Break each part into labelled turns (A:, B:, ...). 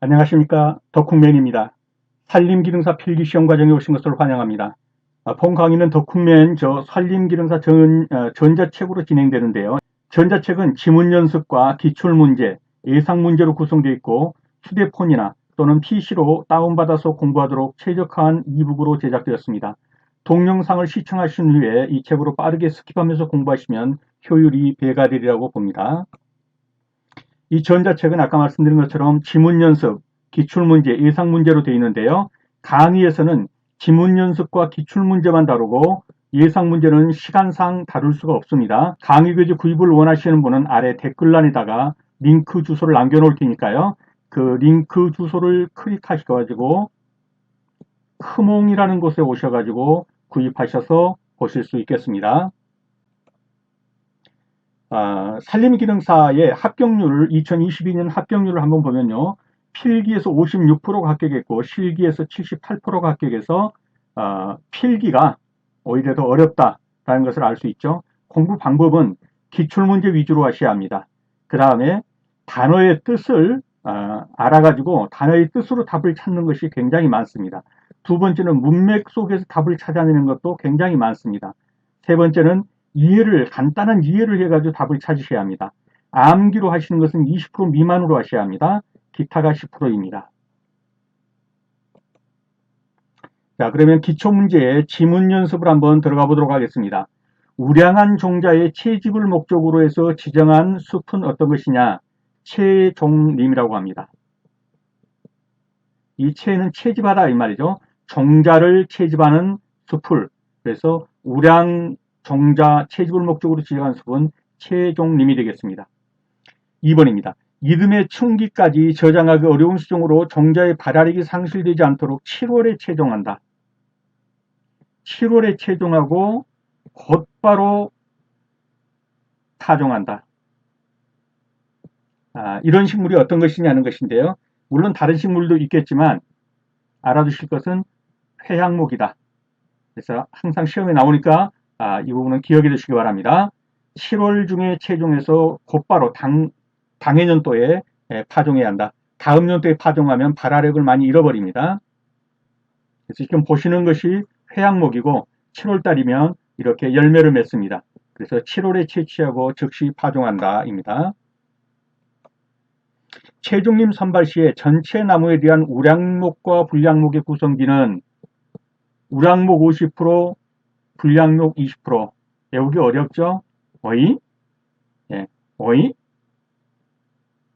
A: 안녕하십니까. 덕후맨입니다. 산림기능사 필기시험 과정에 오신 것을 환영합니다. 본 강의는 덕후맨 산림기능사 전자책으로 진행되는데요. 전자책은 지문연습과 기출문제, 예상문제로 구성되어 있고 휴대폰이나 또는 PC로 다운받아서 공부하도록 최적화한 이북으로 제작되었습니다. 동영상을 시청하신 후에 이 책으로 빠르게 스킵하면서 공부하시면 효율이 배가 되리라고 봅니다. 이 전자책은 아까 말씀드린 것처럼 지문연습, 기출문제, 예상문제로 되어 있는데요. 강의에서는 지문연습과 기출문제만 다루고 예상문제는 시간상 다룰 수가 없습니다. 강의 교재 구입을 원하시는 분은 아래 댓글란에다가 링크 주소를 남겨놓을 테니까요. 그 링크 주소를 클릭하셔가지고 크몽이라는 곳에 오셔가지고 구입하셔서 보실 수 있겠습니다. 산림기능사의 합격률을 2022년 합격률을 한번 보면요. 필기에서 56%가 합격했고 실기에서 78%가 합격해서 필기가 오히려 더 어렵다라는 것을 알 수 있죠. 공부 방법은 기출문제 위주로 하셔야 합니다. 그 다음에 단어의 뜻을 알아가지고 단어의 뜻으로 답을 찾는 것이 굉장히 많습니다. 두 번째는 문맥 속에서 답을 찾아내는 것도 굉장히 많습니다. 세 번째는 간단한 이해를 해가지고 답을 찾으셔야 합니다. 암기로 하시는 것은 20% 미만으로 하셔야 합니다. 기타가 10%입니다. 자, 그러면 기초문제의 지문 연습을 한번 들어가 보도록 하겠습니다. 우량한 종자의 채집을 목적으로 해서 지정한 숲은 어떤 것이냐? 채종림이라고 합니다. 이 채는 채집하다 이 말이죠. 종자를 채집하는 숲을, 그래서 우량 종자 채집을 목적으로 지정한 숲은 채종림이 되겠습니다. 2번입니다. 이듬해 춘기까지 저장하기 어려운 수종으로 종자의 발화력이 상실되지 않도록 7월에 채종한다. 7월에 채종하고 곧바로 타종한다. 이런 식물이 어떤 것이냐는 것인데요. 물론 다른 식물도 있겠지만 알아두실 것은 회양목이다. 그래서 항상 시험에 나오니까 이 부분은 기억해 두시기 바랍니다. 7월 중에 채종해서 곧바로 당해 연도에 파종해야 한다. 다음 연도에 파종하면 발화력을 많이 잃어버립니다. 그래서 지금 보시는 것이 회양목이고 7월달이면 이렇게 열매를 맺습니다. 그래서 7월에 채취하고 즉시 파종한다 입니다. 채종림 선발 시에 전체 나무에 대한 우량목과 불량목의 구성비는 우량목 50%, 불량목 20%. 외우기 어렵죠? 어이? 예, 어이?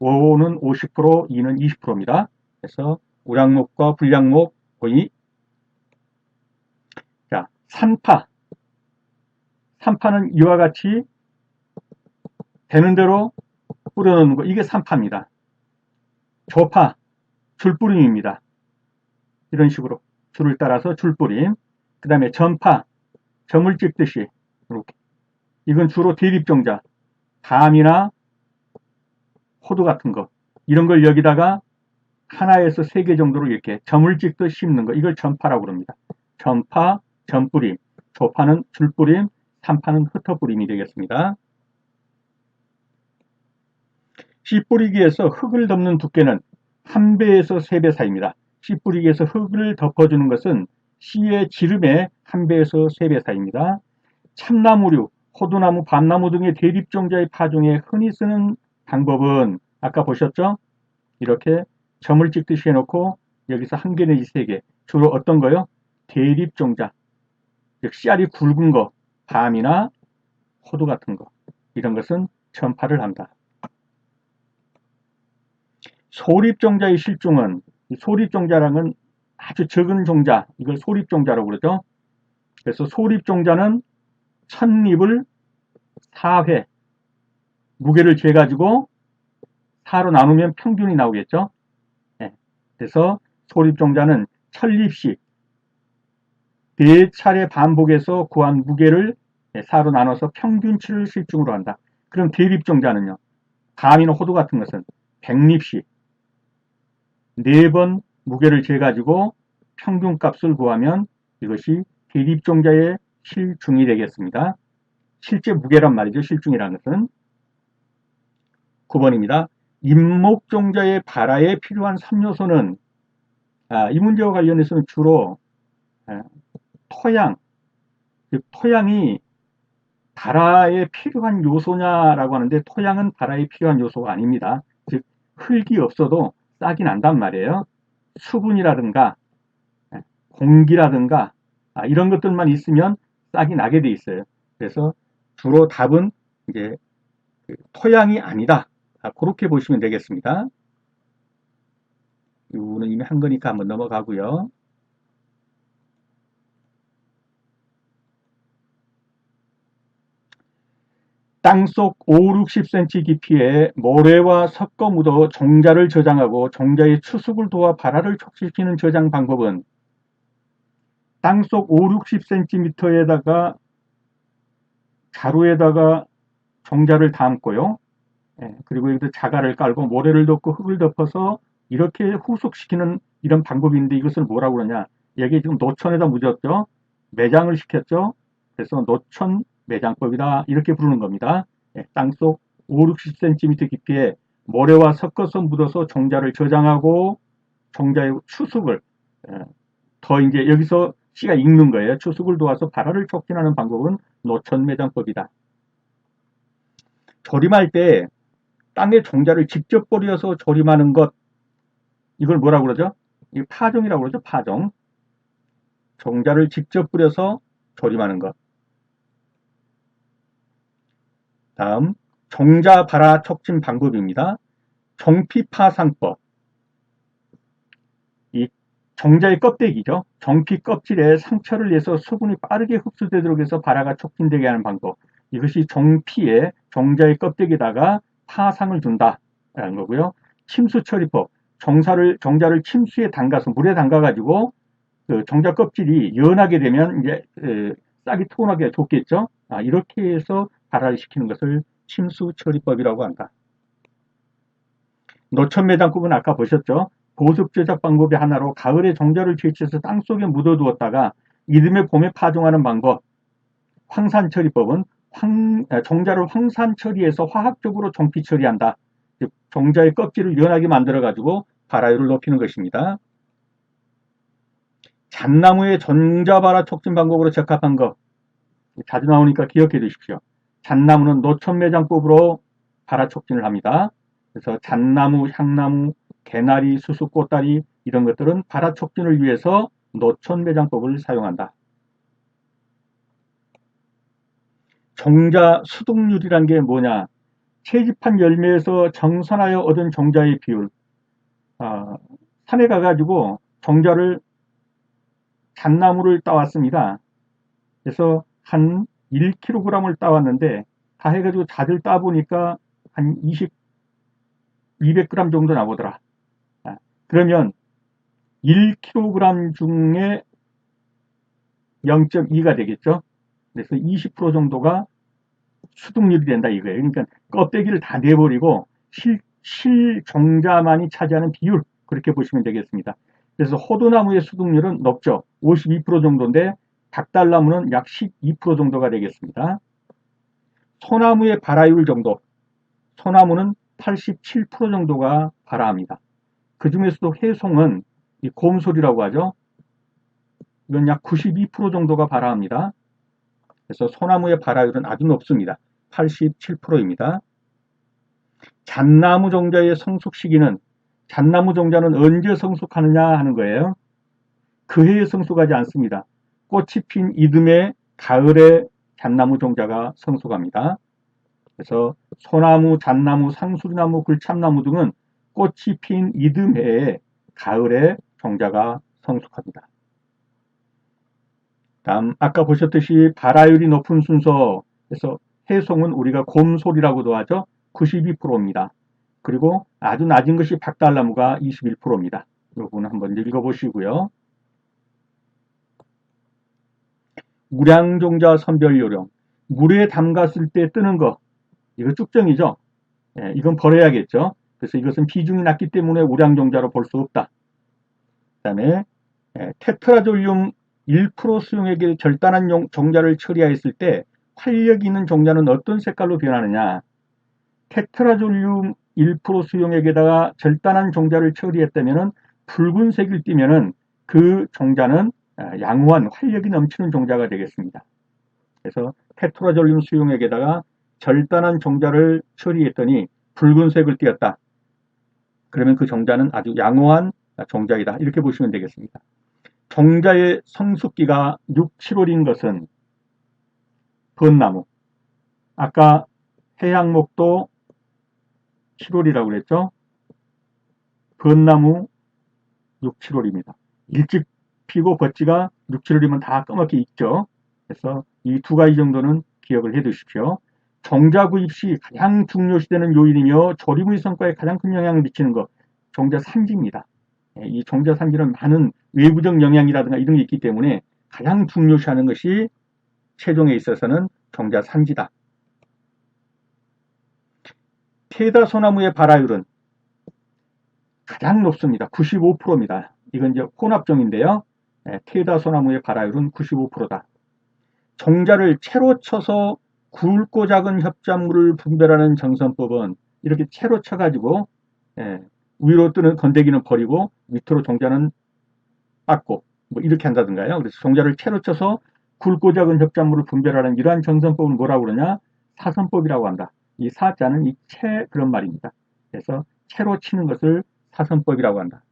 A: 5는 50%, 2는 20%입니다. 그래서 우량목과 불량목 어이? 자, 산파. 산파는 이와 같이 되는 대로 뿌려놓는 거. 이게 산파입니다. 조파, 줄뿌림입니다. 이런 식으로 줄을 따라서 줄뿌림. 그 다음에 전파, 점을 찍듯이 이렇게. 이건 주로 대립종자, 담이나 호두 같은 거. 이런 걸 여기다가 하나에서 3개 정도로 이렇게 점을 찍듯 심는 거. 이걸 전파라고 합니다. 전파, 점뿌림, 조파는 줄뿌림, 산파는 흩어뿌림이 되겠습니다. 씨 뿌리기에서 흙을 덮는 두께는 1배에서 3배 사이입니다. 씨 뿌리기에서 흙을 덮어주는 것은 씨의 지름의 1배에서 3배 사이입니다. 참나무류, 호두나무, 밤나무 등의 대립종자의 파종에 흔히 쓰는 방법은 아까 보셨죠? 이렇게 점을 찍듯이 해놓고 여기서 1개 내지 3개. 주로 어떤 거요? 대립종자. 즉 씨알이 굵은 거, 밤이나 호두 같은 거. 이런 것은 전파를 한다. 소립종자의 실종은, 소립종자랑은 아주 적은 종자, 이걸 소립종자라고 그러죠. 그래서 소립종자는 1000립을 4회, 무게를 재가지고 4로 나누면 평균이 나오겠죠. 네. 그래서 소립종자는 1000립씩 4차례 반복해서 구한 무게를 4로 나눠서 평균치를 실중으로 한다. 그럼 대립종자는요. 감이나 호두 같은 것은 100립씩 4번 무게를 재가지고 평균값을 구하면 이것이 대립종자의 실중이 되겠습니다. 실제 무게란 말이죠. 실중이라는 것은. 9번입니다. 임목종자의 발화에 필요한 3요소는 이 문제와 관련해서는 주로 토양, 토양이 발화에 필요한 요소냐라고 하는데 토양은 발화에 필요한 요소가 아닙니다. 즉 흙이 없어도 싹이 난단 말이에요. 수분이라든가 공기라든가 이런 것들만 있으면 싹이 나게 돼 있어요. 그래서 주로 답은 이제 토양이 아니다. 그렇게 보시면 되겠습니다. 이거는 이미 한 거니까 한번 넘어가고요. 땅속 5, 60cm 깊이에 모래와 섞어 묻어 종자를 저장하고 종자의 추습을 도와 발화를 촉진시키는 저장 방법은 땅속 5, 60cm에다가 자루에다가 종자를 담고요. 그리고 여기다 자갈을 깔고 모래를 덮고 흙을 덮어서 이렇게 후숙시키는 이런 방법인데 이것을 뭐라고 그러냐. 여기 지금 노천에다 묻었죠. 매장을 시켰죠. 그래서 노천 매장법이다. 이렇게 부르는 겁니다. 땅속 5, 60cm 깊이에 모래와 섞어서 묻어서 종자를 저장하고 종자의 추습을 더 이제 여기서 씨가 익는 거예요. 추습을 도와서 발화를 촉진하는 방법은 노천 매장법이다. 조림할 때 땅에 종자를 직접 뿌려서 조림하는 것, 이걸 뭐라고 그러죠? 이 파종이라고 그러죠. 파종. 종자를 직접 뿌려서 조림하는 것. 다음 종자 발화 촉진 방법입니다. 종피파상법. 이 종자의 껍데기죠. 종피 껍질에 상처를 내서 수분이 빠르게 흡수되도록 해서 발화가 촉진되게 하는 방법. 이것이 종피에 종자의 껍데기에다가 파상을 준다라는 거고요. 침수 처리법. 종자를 침수에 담가서 물에 담가가지고 그 종자 껍질이 연하게 되면 이제 싹이 토하게 돋겠죠. 이렇게 해서 발화를 시키는 것을 침수 처리법이라고 한다. 노천매장법은 아까 보셨죠? 보습 제작 방법의 하나로 가을에 종자를 채취해서 땅속에 묻어두었다가 이듬해 봄에 파종하는 방법. 황산처리법은 종자를 황산 처리해서 화학적으로 종피 처리한다. 종자의 껍질을 연하게 만들어가지고 발화율을 높이는 것입니다. 잣나무의 종자 발화 촉진 방법으로 적합한 것. 자주 나오니까 기억해 두십시오. 잣나무는 노천매장법으로 발화 촉진을 합니다. 그래서 잣나무, 향나무, 개나리, 수수꽃다리 이런 것들은 발화 촉진을 위해서 노천매장법을 사용한다. 종자 수독률이란 게 뭐냐? 채집한 열매에서 정선하여 얻은 종자의 비율. 산에 가가지고 종자를 잣나무를 따왔습니다. 그래서 한 1kg을 따왔는데 다 해가지고 잣을 따보니까 한 200g 정도 나오더라. 그러면 1kg 중에 0.2가 되겠죠. 그래서 20% 정도가 수득률이 된다 이거예요. 그러니까 껍데기를 다 내버리고 실종자만이 차지하는 비율 그렇게 보시면 되겠습니다. 그래서 호두나무의 수득률은 높죠. 52% 정도인데 닭달나무는 약 12% 정도가 되겠습니다. 소나무의 발화율 정도. 소나무는 87% 정도가 발화합니다. 그 중에서도 해송은 이 곰솔이라고 하죠. 이건 약 92% 정도가 발화합니다. 그래서 소나무의 발화율은 아주 높습니다. 87%입니다. 잣나무 종자의 성숙 시기는 잣나무 종자는 언제 성숙하느냐 하는 거예요. 그 해에 성숙하지 않습니다. 꽃이 핀 이듬해 가을에 잣나무 종자가 성숙합니다. 그래서 소나무, 잣나무, 상수리나무, 글참나무 등은 꽃이 핀 이듬해에 가을에 종자가 성숙합니다. 다음 아까 보셨듯이 발화율이 높은 순서에서 해송은 우리가 곰솔이라고도 하죠. 92%입니다. 그리고 아주 낮은 것이 박달나무가 21%입니다. 이 부분 한번 읽어보시고요. 무량종자 선별요령. 물에 담갔을 때 뜨는 거. 이거 쭉정이죠. 이건 버려야겠죠. 그래서 이것은 비중이 낮기 때문에 우량종자로 볼 수 없다. 그 다음에 테트라졸륨 1% 수용액의 절단한 종자를 처리하였을 때 활력 있는 종자는 어떤 색깔로 변하느냐. 테트라졸륨 1% 수용액에다가 절단한 종자를 처리했다면은 붉은색을 띠면은 그 종자는 양호한 활력이 넘치는 종자가 되겠습니다. 그래서 테트라졸륨 수용액에다가 절단한 종자를 처리했더니 붉은색을 띄었다. 그러면 그 종자는 아주 양호한 종자이다. 이렇게 보시면 되겠습니다. 종자의 성숙기가 6, 7월인 것은 벚나무, 아까 해양목도 7월이라고 그랬죠. 벚나무 6, 7월입니다. 일찍 피고 벚지가 6, 7월이면 다 까맣게 익죠. 그래서 이 두 가지 정도는 기억을 해 두십시오. 종자 구입 시 가장 중요시되는 요인이며 조리부의 성과에 가장 큰 영향을 미치는 것, 종자 산지입니다. 이 종자 산지는 많은 외부적 영향이라든가 이런 게 있기 때문에 가장 중요시하는 것이 채종에 있어서는 종자 산지다. 테다 소나무의 발화율은 가장 높습니다. 95%입니다. 이건 이제 혼합종인데요. 테다 소나무의 발화율은 95%다. 종자를 채로 쳐서 굵고 작은 협작물을 분별하는 정선법은 이렇게 채로 쳐가지고 위로 뜨는 건더기는 버리고 밑으로 종자는 빻고 뭐 이렇게 한다든가요. 그래서 종자를 채로 쳐서 굵고 작은 협작물을 분별하는 이러한 정선법을 뭐라고 그러냐? 사선법이라고 한다. 이 사자는 이 채 그런 말입니다. 그래서 채로 치는 것을 사선법이라고 한다.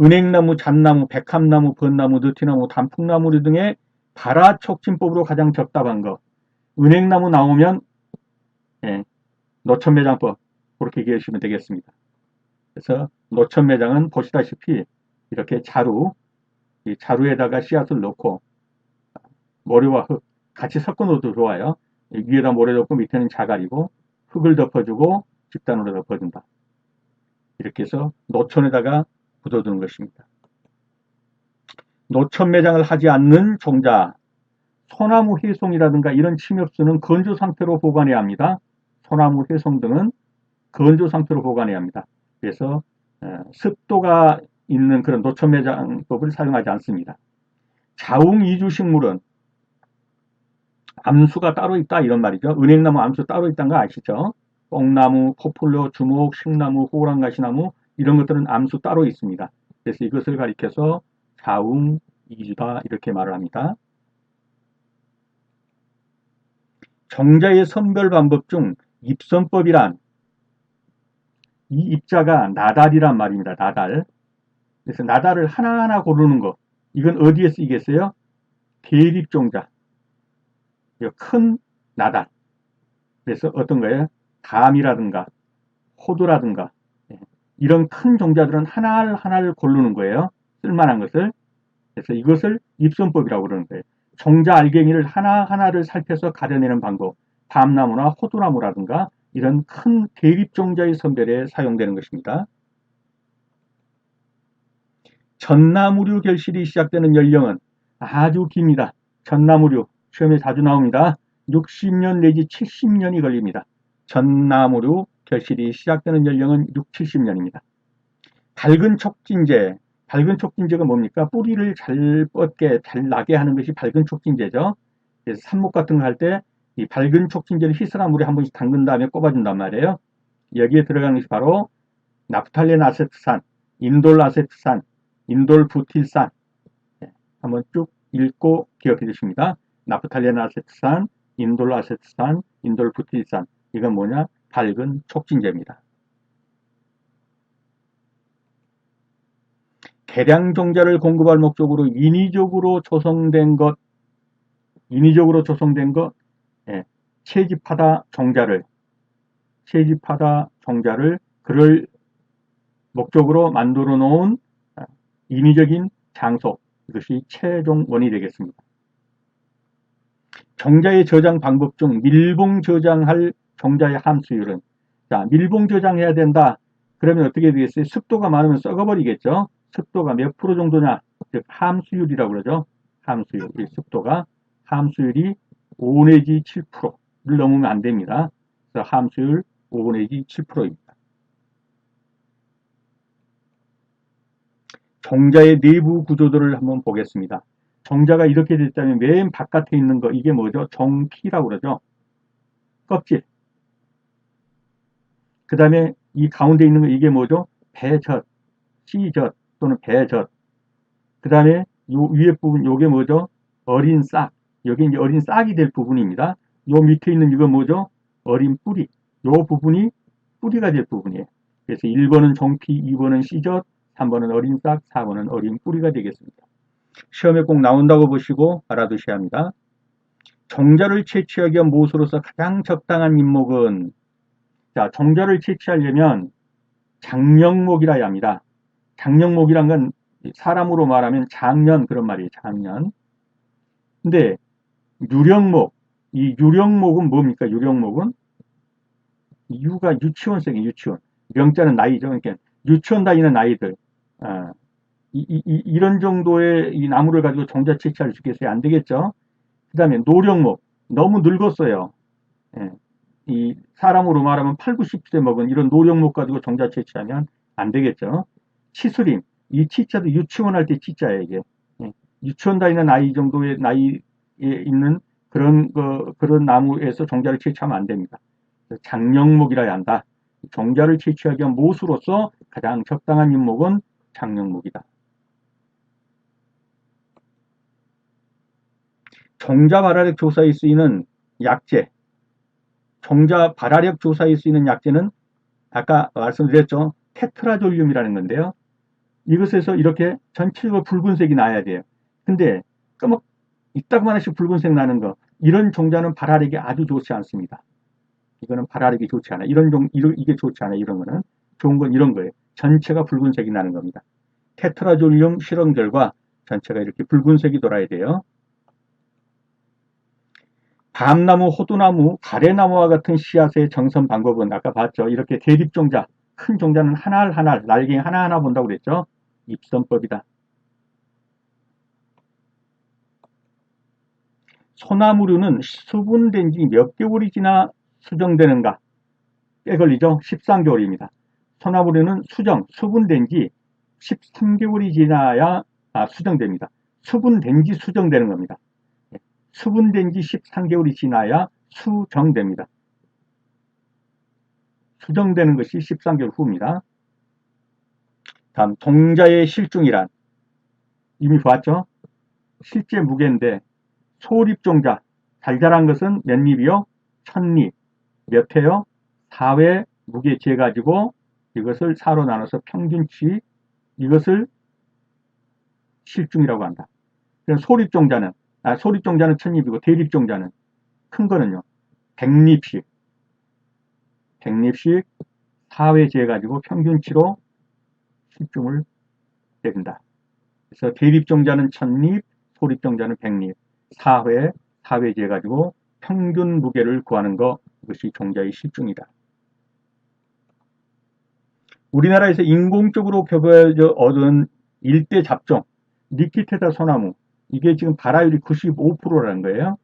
A: 은행나무, 잣나무, 백합나무, 벚나무, 느티나무, 단풍나무 등의 발화촉진법으로 가장 적답한 것. 은행나무 나오면 노천매장법 그렇게 얘기하시면 되겠습니다. 그래서 노천매장은 보시다시피 이렇게 자루, 이 자루에다가 씨앗을 넣고 모래와 흙 같이 섞어 넣어도 좋아요. 위에다 모래 넣고 밑에는 자갈이고 흙을 덮어주고 집단으로 덮어준다. 이렇게 해서 노천에다가 묻어두는 것입니다. 노천매장을 하지 않는 종자, 소나무 해송이라든가 이런 침엽수는 건조 상태로 보관해야 합니다. 소나무 해송 등은 건조 상태로 보관해야 합니다. 그래서 습도가 있는 그런 노천매장법을 사용하지 않습니다. 자웅 이주식물은 암수가 따로 있다 이런 말이죠. 은행나무 암수 따로 있다는 거 아시죠? 뽕나무, 포플러, 주목, 식나무, 호랑가시나무 이런 것들은 암수 따로 있습니다. 그래서 이것을 가리켜서 자웅 이주다 이렇게 말을 합니다. 정자의 선별 방법 중 입선법이란 이 입자가 나달이란 말입니다. 나달. 그래서 나달을 하나하나 고르는 거. 이건 어디에 쓰이겠어요? 대립종자. 큰 나달. 그래서 어떤 거예요? 감이라든가 호두라든가 이런 큰 종자들은 하나를 고르는 거예요. 쓸만한 것을. 그래서 이것을 입선법이라고 그러는 거예요. 종자 알갱이를 하나하나를 살펴서 가려내는 방법. 밤나무나 호두나무라든가 이런 큰 대립종자의 선별에 사용되는 것입니다. 전나무류 결실이 시작되는 연령은 아주 깁니다. 전나무류 시험에 자주 나옵니다. 60년 내지 70년이 걸립니다. 전나무류 결실이 시작되는 연령은 6, 70년입니다. 밝은 촉진제, 밝은 촉진제가 뭡니까? 뿌리를 잘 뻗게, 잘 나게 하는 것이 밝은 촉진제죠. 그래서 삽목 같은 거 할 때 이 밝은 촉진제를 희석한 물에 한 번씩 담근 다음에 꼽아준단 말이에요. 여기에 들어가는 것이 바로 나프탈렌 아세트산, 인돌 아세트산, 인돌 부틸산. 한번 쭉 읽고 기억해 주십니다. 나프탈렌 아세트산, 인돌 아세트산, 인돌 부틸산. 이건 뭐냐? 밝은 촉진제입니다. 개량 종자를 공급할 목적으로 인위적으로 조성된 것, 채집하다 종자를 그럴 목적으로 만들어 놓은 인위적인 장소, 이것이 채종원이 되겠습니다. 종자의 저장 방법 중 밀봉 저장할 종자의 함수율은, 자, 밀봉 저장해야 된다. 그러면 어떻게 되겠어요? 습도가 많으면 썩어버리겠죠? 습도가 몇 프로 정도냐? 즉, 함수율이라고 그러죠. 함수율, 이 습도가, 함수율이 5 내지 7%를 넘으면 안 됩니다. 그래서 함수율 5 내지 7%입니다. 종자의 내부 구조들을 한번 보겠습니다. 종자가 이렇게 됐다면 맨 바깥에 있는 거, 이게 뭐죠? 종피라고 그러죠. 껍질. 그 다음에 이 가운데 있는 거 이게 뭐죠? 배젖, 씨젖 또는 배젖. 그 다음에 요 위에 부분 요게 뭐죠? 어린 싹. 여기 이제 어린 싹이 될 부분입니다. 요 밑에 있는 이거 뭐죠? 어린 뿌리. 요 부분이 뿌리가 될 부분이에요. 그래서 1번은 종피, 2번은 씨젖, 3번은 어린 싹, 4번은 어린 뿌리가 되겠습니다. 시험에 꼭 나온다고 보시고 알아두셔야 합니다. 종자를 채취하기 위한 모수로서 가장 적당한 인목은, 자, 종자를 채취하려면 장령목이라야 합니다. 장령목이란 건 사람으로 말하면 장년 그런 말이에요. 장년. 근데 유령목, 이 유령목은 뭡니까? 유령목은 유가 유치원생이에요. 유치원. 명자는 나이죠. 그러니까 유치원 다니는 아이들. 이런 정도의 이 나무를 가지고 종자 채취할 수 있겠어요? 안 되겠죠. 그 다음에 노령목. 너무 늙었어요. 예. 이 사람으로 말하면 8, 90세 먹은 이런 노령목 가지고 종자 채취하면 안 되겠죠. 치수림. 이 치자도 유치원 할 때 치자예요, 이게. 예. 유치원 다니는 아이 정도의 나이에 있는 그런 나무에서 종자를 채취하면 안 됩니다. 장령목이라야 한다. 종자를 채취하기 위한 모수로서 가장 적당한 인목은 장령목이다. 종자 발화력 조사에 쓰이는 약재. 종자 발화력 조사에 쓰이는 약재는 아까 말씀드렸죠. 테트라졸륨이라는 건데요. 이것에서 이렇게 전체적으로 붉은색이 나야 돼요. 근데 이따구만 하씩 붉은색 나는 거, 이런 종자는 발화력이 아주 좋지 않습니다. 이거는 발화력이 좋지 않아. 이게 좋지 않아. 이런 거는. 좋은 건 이런 거예요. 전체가 붉은색이 나는 겁니다. 테트라졸륨 실험 결과 전체가 이렇게 붉은색이 돌아야 돼요. 밤나무, 호두나무, 가래나무와 같은 씨앗의 정선 방법은 아까 봤죠. 이렇게 대립종자, 큰 종자는 하나하나, 날개 하나하나 본다고 그랬죠. 입선법이다. 소나무류는 수분된 지 몇 개월이 지나 수정되는가? 꽤 걸리죠. 13개월입니다. 소나무류는 수분된 지 13개월이 지나야 수정됩니다. 수분된 지 수정되는 겁니다. 수분된 지 13개월이 지나야 수정됩니다. 수정되는 것이 13개월 후입니다. 다음, 종자의 실중이란, 이미 봤죠? 실제 무게인데 소립종자, 잘 자란 것은 몇 립이요? 1000립. 몇 회요? 4회 무게 재가지고 이것을 4로 나눠서 평균치, 이것을 실중이라고 한다. 그럼 소립종자는 1000립이고 대립종자는 큰 거는요. 100립씩 4회 재가지고 평균치로 실중을 내린다. 그래서 대립종자는 1000립, 소립종자는 100립. 4회 재가지고 평균 무게를 구하는 것, 이것이 종자의 실중이다. 우리나라에서 인공적으로 교배져 얻은 일대 잡종, 니키테다 소나무, 이게 지금 발화율이 95%라는 거예요.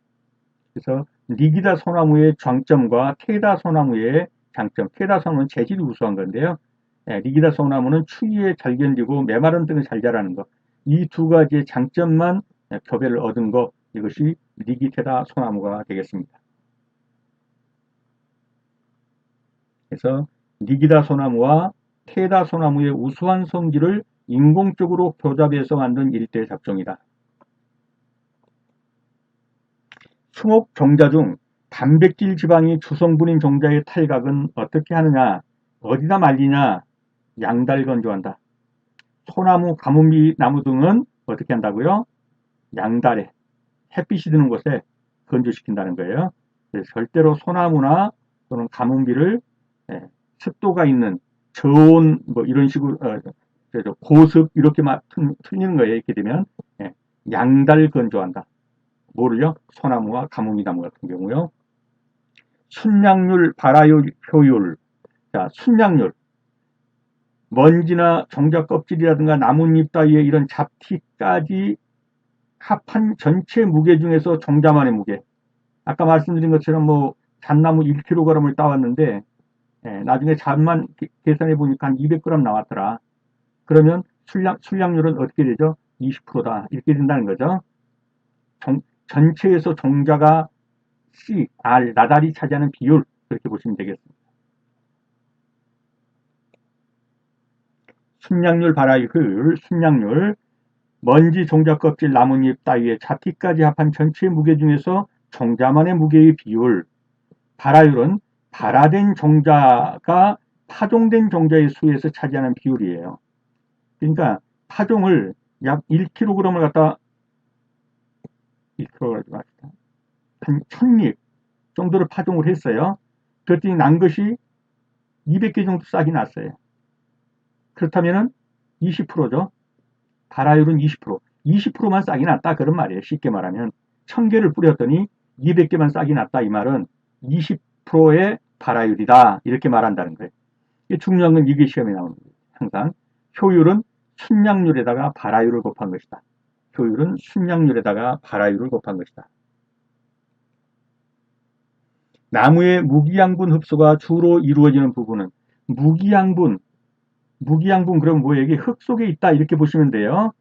A: 그래서 니기다 소나무의 장점과 테다 소나무의 장점, 테다 소나무는 재질이 우수한 건데요. 니기다 소나무는 추위에 잘 견디고 메마른 등을 잘 자라는 것, 이 두 가지의 장점만 교배를 얻은 것, 이것이 니기테다 소나무가 되겠습니다. 그래서 니기다 소나무와 테다 소나무의 우수한 성질을 인공적으로 교잡해서 만든 일대 잡종이다. 수목 종자 중 단백질 지방이 주성분인 종자의 탈각은 어떻게 하느냐? 어디다 말리냐? 양달 건조한다. 소나무, 가뭄비 나무 등은 어떻게 한다고요? 양달에, 햇빛이 드는 곳에 건조시킨다는 거예요. 그래서 절대로 소나무나 또는 가뭄비를 습도가 있는 저온 이런 식으로 고습 이렇게 틀리는 거예요. 이렇게 되면 양달 건조한다. 뭐를요? 소나무와 가뭄비 나무 같은 경우요. 순양률, 발화효율. 자, 순양률. 먼지나 종자 껍질이라든가 나뭇잎 따위의 이런 잡티까지 합한 전체 무게 중에서 종자만의 무게. 아까 말씀드린 것처럼 잣나무 1kg을 따왔는데 나중에 잣만 계산해 보니까 한 200g 나왔더라. 그러면 순량률은 어떻게 되죠? 20%다. 이렇게 된다는 거죠. 전체에서 종자가 C, R, 나달이 차지하는 비율 그렇게 보시면 되겠습니다. 순양률, 발화율, 순양률, 먼지, 종자 껍질, 나뭇잎 따위의 잡티까지 합한 전체 무게 중에서 종자만의 무게의 비율, 발화율은 발화된 종자가 파종된 종자의 수에서 차지하는 비율이에요. 그러니까 파종을 약 1kg을 갖다 1kg 가지고 한 1000잎 정도를 파종을 했어요. 그랬더니 난 것이 200개 정도 싹이 났어요. 그렇다면 20%죠. 발화율은 20%. 20%만 싹이 났다 그런 말이에요. 쉽게 말하면 1000개를 뿌렸더니 200개만 싹이 났다 이 말은 20%의 발화율이다 이렇게 말한다는 거예요. 중요한 건 이게 시험에 나오는 거예요. 항상 효율은 순양률에다가 발화율을 곱한 것이다. 효율은 순양률에다가 발화율을 곱한 것이다. 나무의 무기양분 흡수가 주로 이루어지는 부분은 무기양분 그러면 뭐예요? 이게 흙 속에 있다 이렇게 보시면 돼요.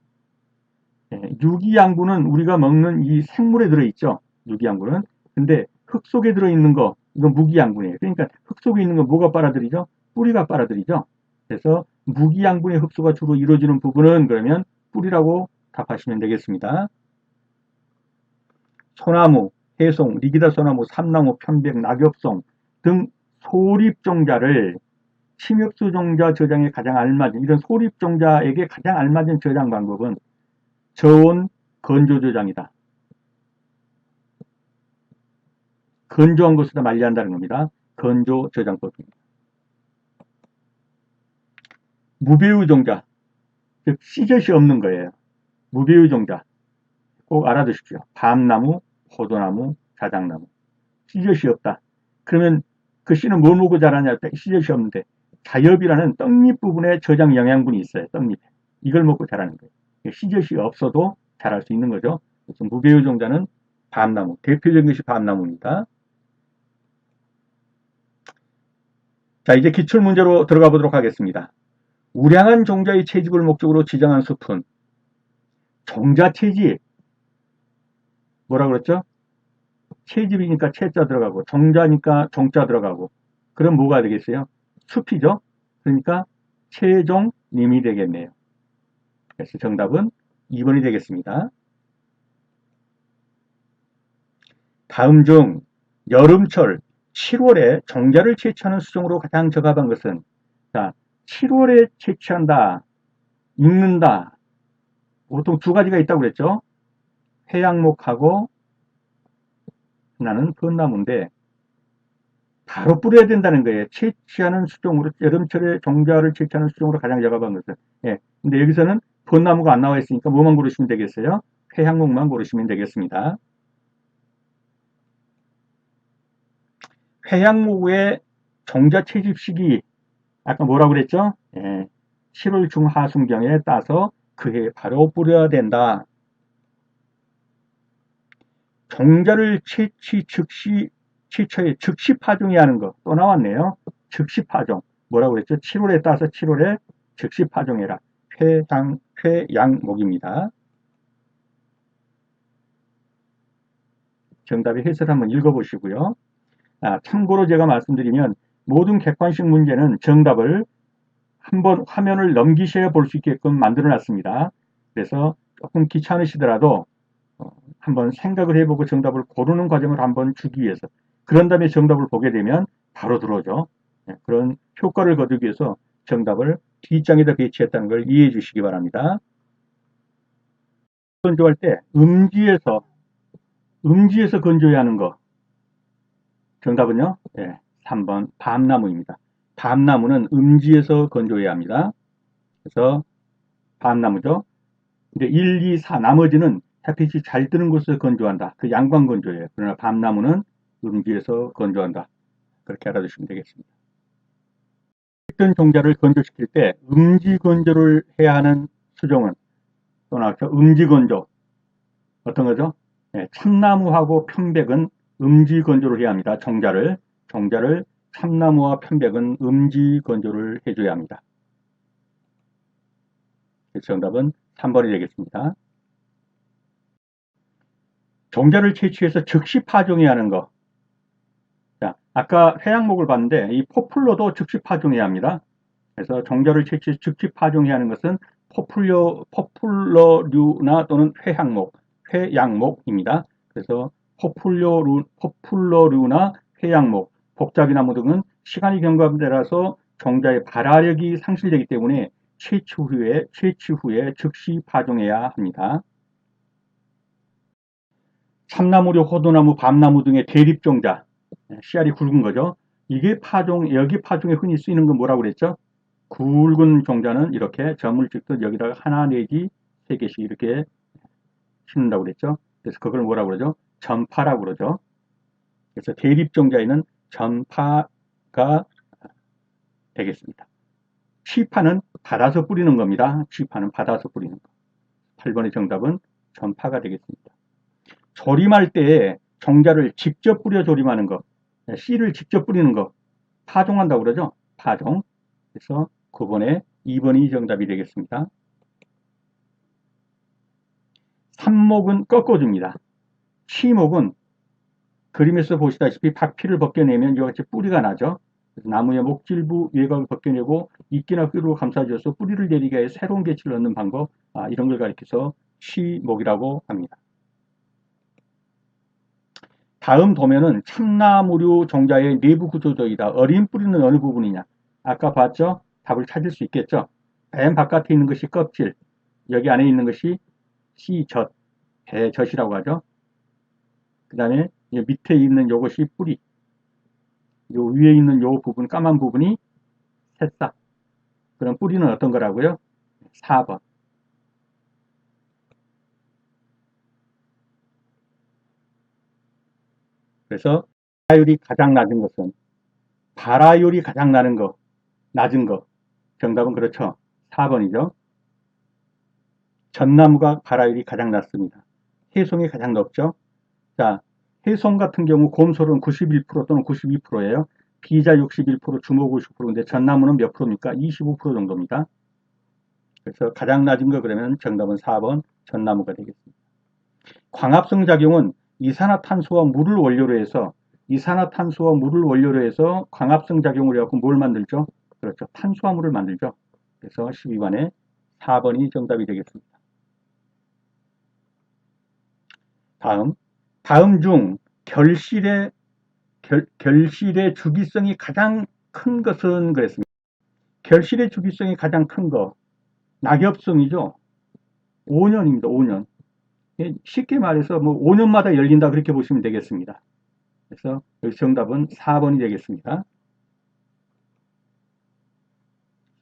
A: 유기양분은 우리가 먹는 이 생물에 들어있죠. 유기양분은. 근데 흙 속에 들어있는 거 이건 무기양분이에요. 그러니까 흙 속에 있는 건 뭐가 빨아들이죠? 뿌리가 빨아들이죠. 그래서 무기양분의 흡수가 주로 이루어지는 부분은 그러면 뿌리라고 답하시면 되겠습니다. 소나무, 해송, 리기다 소나무, 삼나무, 편백, 낙엽송 등 소립종자를 침엽수종자 저장에 가장 알맞은 이런 소립종자에게 가장 알맞은 저장 방법은 저온 건조 저장이다. 건조한 것보다 만리한다는 겁니다. 건조 저장법입니다. 무배유 종자, 즉 씨젓이 없는 거예요. 무배유 종자 꼭 알아두십시오. 밤나무, 포도나무, 자작나무 씨젓이 없다. 그러면 그 씨는 뭘 먹고 자라냐? 씨젓이 없는데 자엽이라는 떡잎 부분에 저장 영양분이 있어요. 떡잎에. 이걸 먹고 자라는 거예요. 씨젓이 없어도 자랄 수 있는 거죠. 그래서 무배유 종자는 밤나무. 대표적인 것이 밤나무입니다. 자, 이제 기출문제로 들어가 보도록 하겠습니다. 우량한 종자의 채집을 목적으로 지정한 숲은 종자 채집. 뭐라 그랬죠? 채집이니까 채자 들어가고 종자니까 종자 들어가고 그럼 뭐가 되겠어요? 숲이죠. 그러니까 채종님이 되겠네요. 그래서 정답은 2번이 되겠습니다. 다음 중 여름철 7월에 종자를 채취하는 수종으로 가장 적합한 것은 자, 7월에 채취한다, 익는다. 보통 두 가지가 있다고 그랬죠. 회양목하고 하나는 벚나무인데 바로 뿌려야 된다는 거예요. 채취하는 수종으로 여름철에 종자를 채취하는 수종으로 가장 적합한 것은. 예. 근데 여기서는 벚나무가 안 나와 있으니까 뭐만 고르시면 되겠어요? 회양목만 고르시면 되겠습니다. 회양목의 종자 채집 시기 아까 뭐라고 그랬죠? 예. 7월 중하순경에 따서 그해 바로 뿌려야 된다. 종자를 채취 즉시 채취에 즉시 파종해야 하는 거 또 나왔네요. 즉시 파종. 뭐라고 그랬죠? 7월에 따서 7월에 즉시 파종해라. 회양목입니다. 정답의 해설 한번 읽어보시고요. 참고로 제가 말씀드리면 모든 객관식 문제는 정답을 한번 화면을 넘기셔야 볼 수 있게끔 만들어 놨습니다. 그래서 조금 귀찮으시더라도 한번 생각을 해보고 정답을 고르는 과정을 한번 주기 위해서 그런 다음에 정답을 보게 되면 바로 들어오죠. 그런 효과를 거두기 위해서 정답을 뒷장에다 배치했다는 걸 이해해 주시기 바랍니다. 건조할 때 음지에서 건조해야 하는 거 정답은요? 3번 밤나무입니다. 밤나무는 음지에서 건조해야 합니다. 그래서 밤나무죠. 근데 1, 2, 4 나머지는 햇빛이 잘 뜨는 곳에서 건조한다. 그 양광 건조예요. 그러나 밤나무는 음지에서 건조한다. 그렇게 알아두시면 되겠습니다. 어떤 종자를 건조시킬 때 음지 건조를 해야 하는 수종은 또 나왔죠. 음지 건조. 어떤 거죠? 참나무하고 편백은 음지 건조를 해야 합니다. 종자를 참나무와 편백은 음지 건조를 해줘야 합니다. 정답은 3번이 되겠습니다. 종자를 채취해서 즉시 파종해야 하는 거. 아까 회양목을 봤는데 이 포플러도 즉시 파종해야 합니다. 그래서 종자를 즉시 파종해야 하는 것은 포플러류나 또는 회양목입니다. 그래서 포플러류나 회양목, 복잡이나무 등은 시간이 경과함에 종자의 발화력이 상실되기 때문에 채취 후에 즉시 파종해야 합니다. 참나무류, 호두나무, 밤나무 등의 대립종자, 씨알이 굵은 거죠. 이게 여기 파종에 흔히 쓰이는 건 뭐라고 그랬죠? 굵은 종자는 이렇게 점을 찍듯 여기다가 하나 내지 세 개씩 이렇게 심는다고 그랬죠. 그래서 그걸 뭐라고 그러죠? 전파라고 그러죠. 그래서 대립종자에는 전파가 되겠습니다. 취파는 받아서 뿌리는 겁니다. 취파는 받아서 뿌리는 거. 8번의 정답은 전파가 되겠습니다. 조림할 때 종자를 직접 뿌려 조림하는 거, 씨를 직접 뿌리는 거, 파종한다고 그러죠. 파종. 그래서 9번에 2번이 정답이 되겠습니다. 삽목은 꺾어줍니다. 시목은 그림에서 보시다시피 박피를 벗겨내면 이와 같이 뿌리가 나죠. 나무의 목질부 외곽을 벗겨내고 이끼나 뼈로 감싸줘서 뿌리를 내리게 해 새로운 개체를 얻는 방법, 이런 걸 가리켜서 시목이라고 합니다. 다음 도면은 참나무류 종자의 내부 구조적이다. 어린 뿌리는 어느 부분이냐? 아까 봤죠? 답을 찾을 수 있겠죠? 맨 바깥에 있는 것이 껍질, 여기 안에 있는 것이 씨젖, 배젖이라고 하죠. 그 다음에 밑에 있는 요것이 뿌리, 요 위에 있는 요 부분, 까만 부분이 새싹. 그럼 뿌리는 어떤 거라고요? 4번. 그래서 발화율이 가장 낮은 것은 발화율이 가장 낮은 거. 정답은 그렇죠. 4번이죠. 전나무가 발화율이 가장 낮습니다. 해송이 가장 높죠. 자, 해송 같은 경우 곰솔은 91% 또는 92%예요. 비자 61%, 주목 50%인데 전나무는 몇 프로입니까? 25% 정도입니다. 그래서 가장 낮은 거 그러면 정답은 4번 전나무가 되겠습니다. 광합성 작용은 이산화탄소와 물을 원료로 해서 광합성 작용을 해서 뭘 만들죠? 그렇죠. 탄수화물을 만들죠. 그래서 12번에 4번이 정답이 되겠습니다. 다음 중 결실의 주기성이 가장 큰 것은 그랬습니다. 결실의 주기성이 가장 큰 거, 낙엽성이죠. 5년입니다. 5년. 쉽게 말해서 뭐 5년마다 열린다 그렇게 보시면 되겠습니다. 그래서 여기 정답은 4번이 되겠습니다.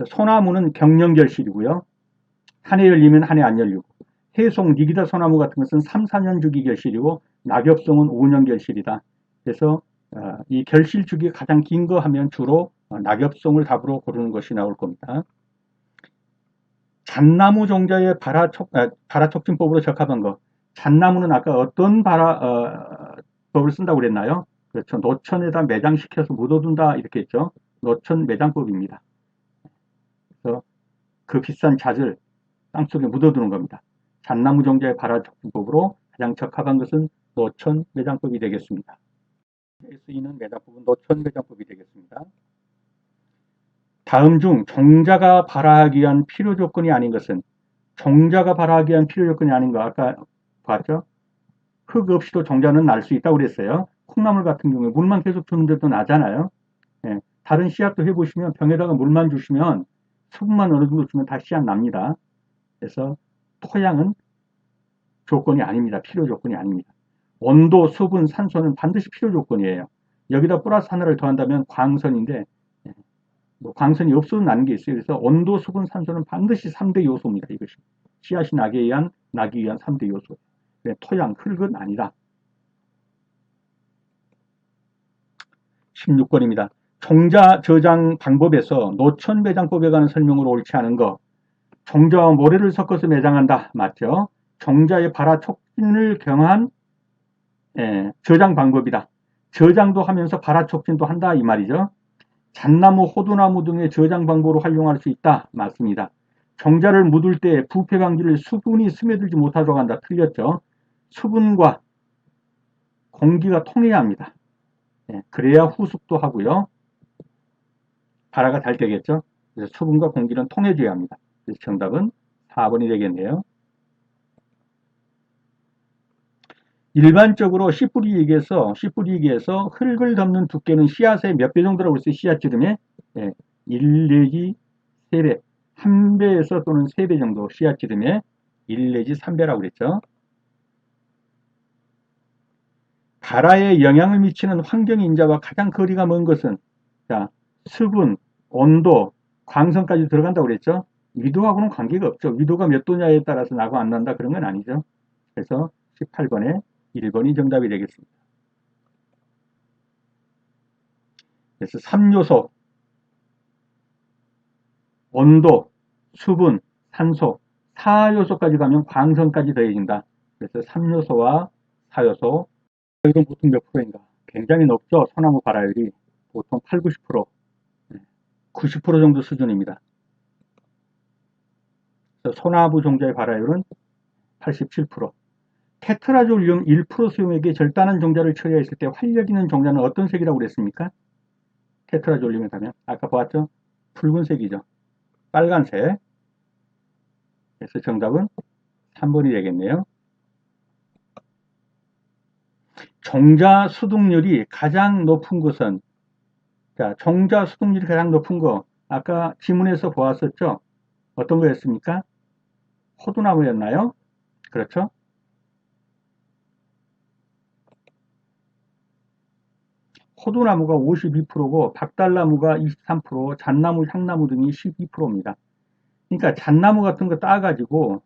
A: 소나무는 경령결실이고요. 한 해 열리면 한 해 안 열리고, 해송, 니기다 소나무 같은 것은 3, 4년 주기 결실이고 낙엽송은 5년 결실이다. 그래서 이 결실 주기가 가장 긴 거 하면 주로 낙엽송을 답으로 고르는 것이 나올 겁니다. 잣나무 종자의 발화촉진법으로 적합한 것. 잣나무는 아까 어떤 법을 쓴다고 그랬나요? 그렇죠. 노천에다 매장시켜서 묻어둔다 이렇게 했죠. 노천 매장법입니다. 그래서 그 비싼 잣을 땅속에 묻어두는 겁니다. 잣나무 종자의 발화촉진법으로 가장 적합한 것은 노천 매장법이 되겠습니다. 쓰이는 매장법은 노천 매장법이 되겠습니다. 다음 중 종자가 발화하기 위한 필요 조건이 아닌 것은 종자가 발화하기 위한 필요 조건이 아닌 거 아까 봤죠? 흙 없이도 종자는 날 수 있다고 그랬어요. 콩나물 같은 경우에 물만 계속 주는데도 나잖아요. 예, 다른 씨앗도 해보시면 병에다가 물만 주시면 수분만 어느 정도 주면 다 씨앗 납니다. 그래서 토양은 조건이 아닙니다. 필요 조건이 아닙니다. 온도, 수분, 산소는 반드시 필요 조건이에요. 여기다 플러스 하나를 더한다면 광선인데 뭐 광선이 없어도 나는 게 있어요. 그래서 온도, 수분, 산소는 반드시 3대 요소입니다. 이것이 씨앗이 나기 위한 3대 요소. 토양, 흙은 아니다. 16번입니다. 종자 저장 방법에서 노천 매장법에 관한 설명으로 옳지 않은 거. 종자와 모래를 섞어서 매장한다. 맞죠? 종자의 발화 촉진을 경한 저장 방법이다. 저장도 하면서 발화 촉진도 한다 이 말이죠. 잣나무, 호두나무 등의 저장 방법으로 활용할 수 있다. 맞습니다. 종자를 묻을 때 부패 방지를 수분이 스며들지 못하도록 한다. 틀렸죠. 수분과 공기가 통해야 합니다. 그래야 후숙도 하고요. 발화가 잘 되겠죠. 그래서 수분과 공기는 통해줘야 합니다. 그래서 정답은 4번이 되겠네요. 일반적으로 씨 뿌리기에서 흙을 덮는 두께는 씨앗의 몇 배 정도라고 했어요? 씨앗지름에 1 내지 3배, 1배에서 또는 3배 정도 씨앗지름에 1 내지 3배라고 그랬죠. 발화에 영향을 미치는 환경 인자와 가장 거리가 먼 것은 자, 수분, 온도, 광선까지 들어간다고 그랬죠. 위도하고는 관계가 없죠. 위도가 몇 도냐에 따라서 나고 안 난다 그런 건 아니죠. 그래서 18번에 1번이 정답이 되겠습니다. 그래서 3요소 온도, 수분, 산소, 4요소까지 가면 광선까지 더해진다. 그래서 3요소와 4요소 이건 보통 몇 프로인가? 굉장히 높죠. 소나무 발화율이 보통 8, 90%, 90% 정도 수준입니다. 그래서 소나무 종자의 발화율은 87%. 테트라졸륨 1% 수용액에 절단한 종자를 처리했을 때 활력 있는 종자는 어떤 색이라고 그랬습니까? 테트라졸륨에 가면 아까 보았죠? 붉은색이죠. 빨간색. 그래서 정답은 3번이 되겠네요. 종자 수독률이 가장 높은 것은 자, 종자 수독률이 가장 높은 거 아까 지문에서 보았었죠? 어떤 거였습니까? 호두나무였나요? 그렇죠? 호두나무가 52%고 박달나무가 23%, 잣나무, 향나무 등이 12%입니다. 그러니까 잣나무 같은 거 따가지고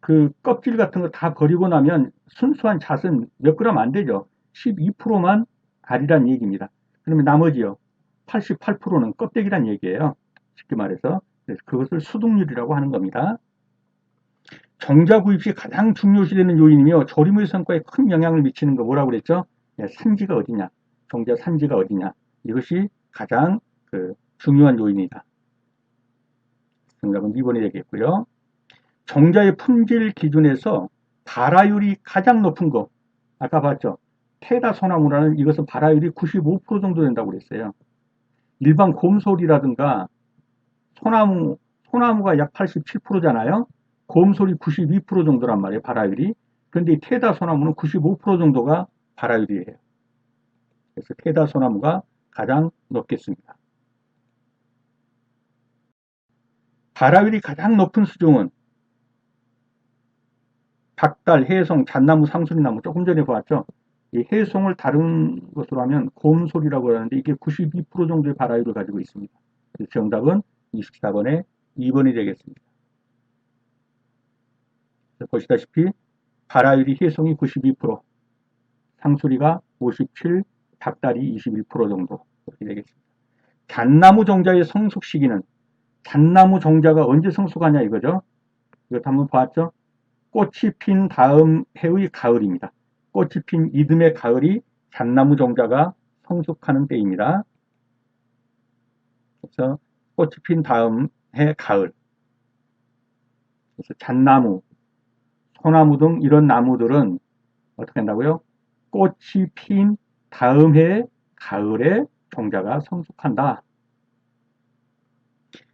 A: 그 껍질 같은 거 다 버리고 나면 순수한 잣은 몇 그램 안 되죠. 12%만 알이란 얘기입니다. 그러면 나머지요. 88%는 껍데기란 얘기예요. 쉽게 말해서. 그래서 그것을 수독률이라고 하는 겁니다. 정자 구입 시 가장 중요시되는 요인이며 조림의 성과에 큰 영향을 미치는 거 뭐라고 그랬죠? 산지가 어디냐, 정자 산지가 어디냐, 이것이 가장 중요한 요인이다. 정답은 2번이 되겠고요. 정자의 품질 기준에서 발화율이 가장 높은 거 아까 봤죠? 테다 소나무라는 이것은 발화율이 95% 정도 된다고 그랬어요. 일반 곰솔이라든가 소나무가 약 87%잖아요. 곰솔이 92% 정도란 말이에요. 발화율이. 그런데 이 테다 소나무는 95% 정도가 발화율이에요. 그래서 테다 소나무가 가장 높겠습니다. 발화율이 가장 높은 수종은 박달, 해송, 잣나무, 상수리나무 조금 전에 보았죠. 이 해송을 다른 것으로 하면 곰솔이라고 하는데 이게 92% 정도의 발화율을 가지고 있습니다. 그래서 정답은 24번에 2번이 되겠습니다. 보시다시피 발화율이 해송이 92%, 상수리가 57%, 박달이 21% 정도 이렇게 되겠습니다. 잣나무 종자의 성숙 시기는 잣나무 종자가 언제 성숙하냐 이거죠. 이것 한번 봤죠. 꽃이 핀 다음 해의 가을입니다. 꽃이 핀 이듬해 가을이 잣나무 종자가 성숙하는 때입니다. 그래서 꽃이 핀 다음 해 가을. 그래서 잣나무, 소나무 등 이런 나무들은 어떻게 한다고요? 꽃이 핀 다음 해 가을에 종자가 성숙한다.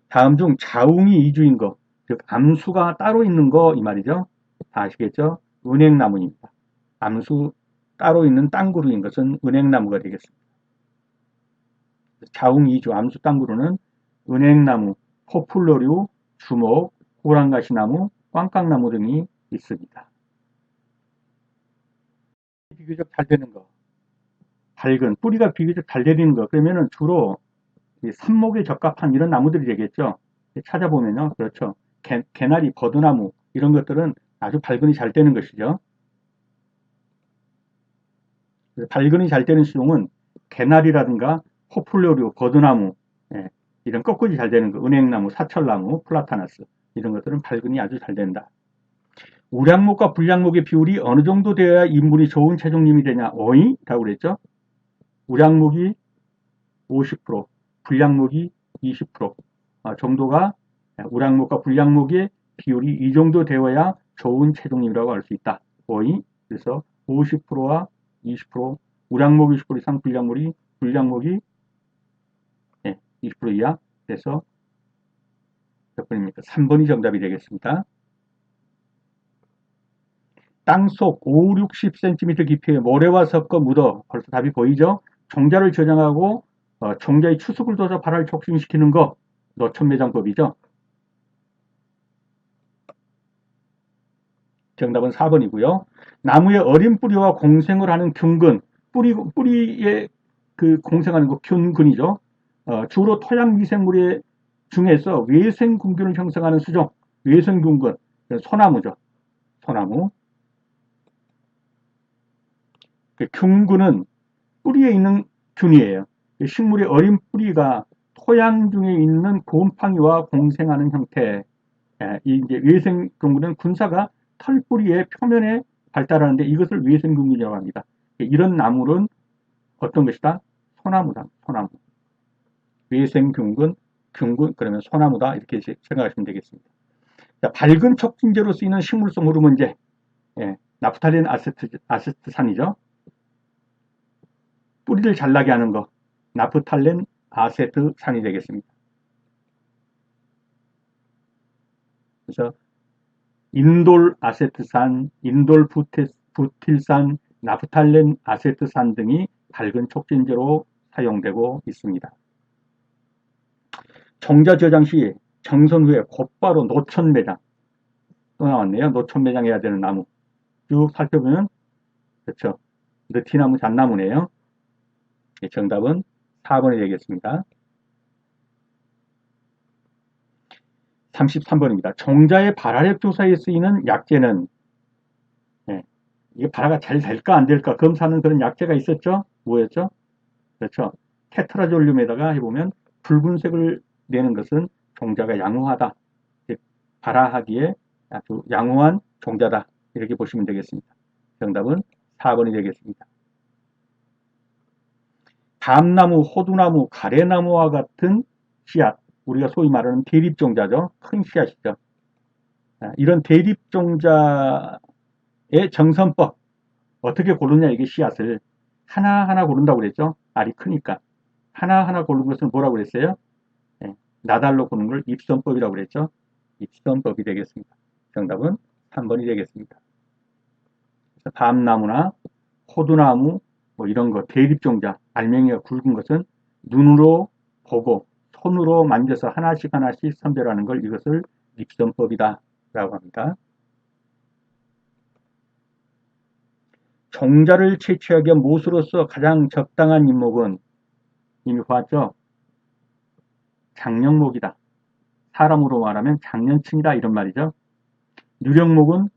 A: 다음 중 자웅이 이주인 거, 즉 암수가 따로 있는 거 이 말이죠. 다 아시겠죠? 은행나무입니다. 암수 따로 있는 땅구루인 것은 은행나무가 되겠습니다. 자웅 이주 암수 땅구루는 은행나무, 포플러류, 주목, 호랑가시나무, 꽝깡나무 등이 있습니다. 비교적 잘 되는 거, 밝은 뿌리가 비교적 잘 내리는 거 그러면은 주로 삽목에 적합한 이런 나무들이 되겠죠. 찾아보면요. 그렇죠. 개나리, 버드나무 이런 것들은 아주 발근이 잘 되는 것이죠. 발근이 잘 되는 수종은 개나리라든가 포플러류, 버드나무 이런 꺾어지 잘 되는 거, 은행나무, 사철나무, 플라타나스 이런 것들은 발근이 아주 잘 된다. 우량목과 불량목의 비율이 어느 정도 되어야 인물이 좋은 체중림이 되냐? 어이? 라고 그랬죠. 우량목이 50%, 불량목이 20% 정도가 우량목과 불량목의 비율이 이 정도 되어야 좋은 체중림이라고 할 수 있다. 거의 그래서 50%와 20% 우량목 20% 이상, 불량목이 20% 이하 돼서 몇 번입니까? 3번이 정답이 되겠습니다. 땅속 5, 60cm 깊이의 모래와 섞어 묻어 벌써 답이 보이죠? 종자를 저장하고 종자의 추습을 둬서 발화를 촉진시키는 거 노천매장법이죠. 정답은 4번이고요. 나무의 어린 뿌리와 공생을 하는 균근, 뿌리에 그 공생하는 거 균근이죠. 주로 토양 미생물 중에서 외생균균을 형성하는 수종, 외생균근, 소나무죠. 소나무. 균근은 뿌리에 있는 균이에요. 식물의 어린 뿌리가 토양 중에 있는 곰팡이와 공생하는 형태. 이제 외생균근은 군사가 털뿌리의 표면에 발달하는데 이것을 외생균근이라고 합니다. 이런 나무는 어떤 것이다? 소나무다. 소나무. 외생균근, 균근, 그러면 소나무다. 이렇게 생각하시면 되겠습니다. 자, 밝은 촉진제로 쓰이는 식물성 호르몬제. 나프탈린 아세트산이죠. 뿌리를 잘나게 하는 거. 나프탈렌 아세트산이 되겠습니다. 그래서 인돌 아세트산, 인돌 부틸산, 나프탈렌 아세트산 등이 밝은 촉진제로 사용되고 있습니다. 종자 저장 시 정선 후에 곧바로 노천 매장. 또 나왔네요. 노천 매장해야 되는 나무. 쭉 살펴보면 그렇죠. 느티나무 잣나무네요. 정답은 4번이 되겠습니다. 33번입니다. 종자의 발화력 조사에 쓰이는 약재는 이게 발화가 잘 될까 안 될까 검사하는 그런 약재가 있었죠. 뭐였죠? 그렇죠. 테트라졸륨에다가 해보면 붉은색을 내는 것은 종자가 양호하다. 발화하기에 아주 양호한 종자다. 이렇게 보시면 되겠습니다. 정답은 4번이 되겠습니다. 감나무, 호두나무, 가래나무와 같은 씨앗, 우리가 소위 말하는 대립종자죠. 큰 씨앗이죠. 이런 대립종자의 정선법, 어떻게 고르냐 이게 씨앗을 하나하나 고른다고 그랬죠. 알이 크니까. 하나하나 고르는 것은 뭐라고 그랬어요? 나달로 고르는 걸 입선법이라고 그랬죠. 입선법이 되겠습니다. 정답은 3번이 되겠습니다. 밤나무나 호두나무 뭐 이런 거 대립종자 알맹이가 굵은 것은 눈으로 보고 손으로 만져서 하나씩 하나씩 선별하는 걸 이것을 입선법이다 라고 합니다. 종자를 채취하기 위한 못으로서 가장 적당한 인목은 이미 봤죠? 장령목이다. 사람으로 말하면 장년층이다 이런 말이죠. 누령목은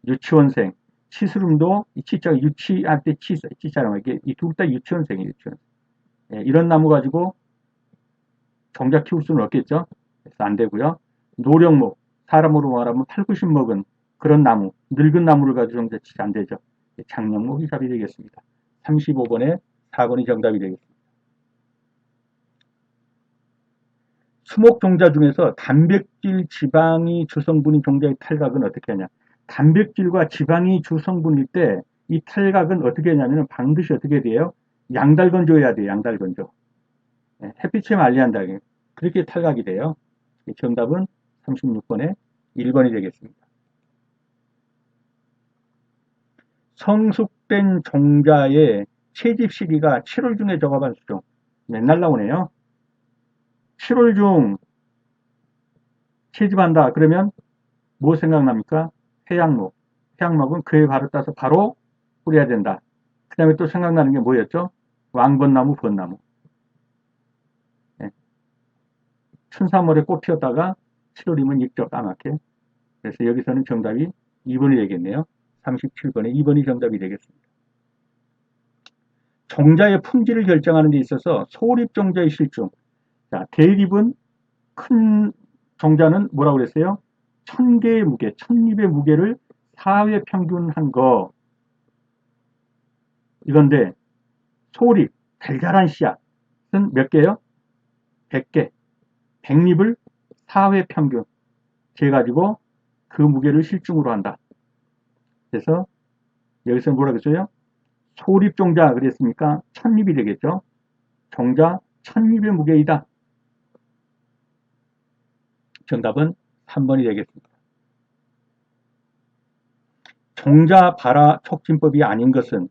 A: 유치원생, 치스름도 이 치자가 유치할 때 치자라고 이게 이 둘 다 유치원생이에요. 유치원. 이런 나무 가지고 종자 키울 수는 없겠죠. 그래서 안 되고요. 노령목, 사람으로 말하면 8, 90먹은 그런 나무, 늙은 나무를 가지고 종자 치자 안 되죠. 장령목이 답이 되겠습니다. 35번에 4번이 정답이 되겠습니다. 수목 종자 중에서 단백질, 지방이 주성분인 종자의 탈각은 어떻게 하냐. 단백질과 지방이 주성분일 때 이 탈각은 어떻게 하냐면 반드시 어떻게 돼요? 양달건조해야 돼요. 양달건조. 햇빛에 말리한다. 그렇게 탈각이 돼요. 정답은 36번에 1번이 되겠습니다. 성숙된 종자의 채집 시기가 7월 중에 적합한 수종. 맨날 나오네요. 7월 중 채집한다. 그러면 뭐 생각납니까? 회양목. 회양목은 그에 바로 따서 바로 뿌려야 된다. 그 다음에 또 생각나는 게 뭐였죠? 왕벚나무, 벚나무. 춘삼월에 꽃 피었다가 7월이면 익죠, 까맣게. 그래서 여기서는 정답이 2번이 되겠네요. 37번에 2번이 정답이 되겠습니다. 종자의 품질을 결정하는 데 있어서 소립 종자의 실중. 자, 대립은 큰 종자는 뭐라고 그랬어요? 1000개의 무게, 1000립의 무게를 4회 평균한 거. 이건데, 소립, 달달한 씨앗은 몇 개요? 100개. 100립을 4회 평균 재가지고 그 무게를 실중으로 한다. 그래서 여기서 뭐라고 했어요? 소립종자 그랬으니까 천립이 되겠죠. 종자 천립의 무게이다. 정답은 3번이 되겠습니다. 종자발화 촉진법이 아닌 것은,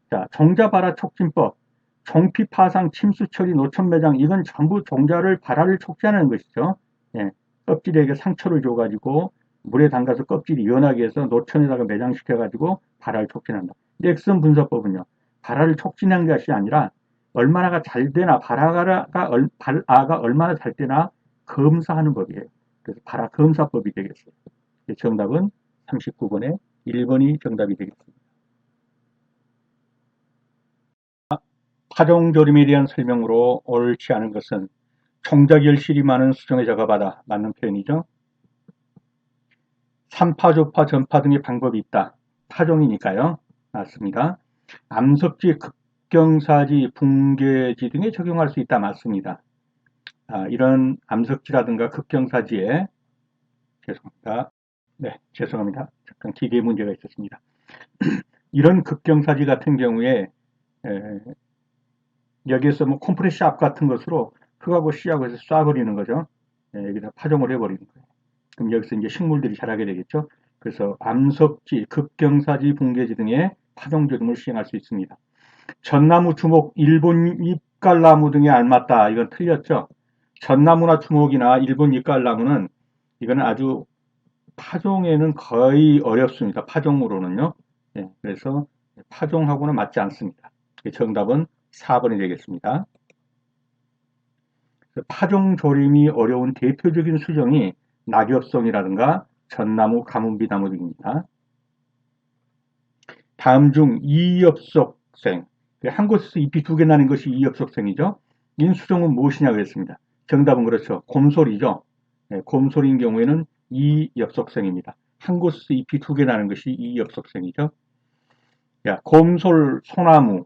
A: 자, 종자발화 촉진법, 종피 파상 침수 처리 노천 매장, 이건 전부 종자를 발화를 촉진하는 것이죠. 예, 껍질에게 상처를 줘가지고 물에 담가서 껍질이 연하게 해서 노천에다가 매장시켜가지고 발화를 촉진한다. 넥슨 분석법은요, 발화를 촉진한 것이 아니라 얼마나 잘 되나, 발화가 얼마나 잘 되나 검사하는 법이에요. 그래서 발화 검사법이 되겠어요. 정답은 39번에 1번이 정답이 되겠습니다. 파종조림에 대한 설명으로 옳지 않은 것은 총자결실이 많은 수정에 적어봐다. 맞는 표현이죠. 3파, 조파, 전파 등의 방법이 있다. 파종이니까요. 맞습니다. 암석지, 극경사지, 붕괴지 등에 적용할 수 있다. 맞습니다. 이런 암석지라든가 극경사지에 죄송합니다. 네, 죄송합니다. 잠깐 기계 문제가 있었습니다. 이런 극경사지 같은 경우에 여기에서 뭐 컴프레시 압 같은 것으로 흙하고 씨하고 해서 쏴버리는 거죠. 여기다 파종을 해버리는 거예요. 그럼 여기서 이제 식물들이 자라게 되겠죠. 그래서 암석지, 극경사지, 붕괴지 등의 파종 조림을 시행할 수 있습니다. 전나무, 주목, 일본 잎갈나무 등에 알맞다. 이건 틀렸죠. 전나무나 주목이나 일본 잎갈나무는 이거는 아주 파종에는 거의 어렵습니다. 파종으로는요. 그래서 파종하고는 맞지 않습니다. 정답은 4번이 되겠습니다. 파종 조림이 어려운 대표적인 수종이 낙엽송이라든가 전나무, 가뭄비나무 등입니다. 다음 중 이엽속생, 한 곳에서 잎이 두 개 나는 것이 이엽속생이죠. 이 수종은 무엇이냐 그랬습니다. 정답은 그렇죠. 곰솔이죠. 곰솔인 경우에는 이엽속생입니다. 한 곳에서 잎이 두 개 나는 것이 이엽속생이죠. 곰솔, 소나무,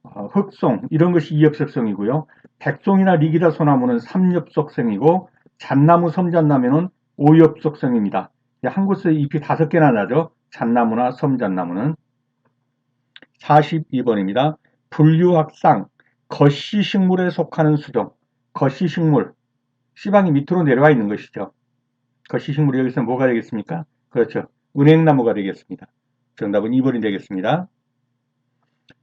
A: 흑송 이런 것이 이엽속생이고요. 백송이나 리기다 소나무는 삼엽속생이고 잣나무, 섬잣나무는 오엽속생입니다. 한 곳에 잎이 5개나 나죠. 잣나무나 섬잣나무는. 42번입니다. 분류학상, 거시식물에 속하는 수종. 거시식물, 씨방이 밑으로 내려와 있는 것이죠. 거시식물이 여기서 뭐가 되겠습니까? 그렇죠. 은행나무가 되겠습니다. 정답은 2번이 되겠습니다.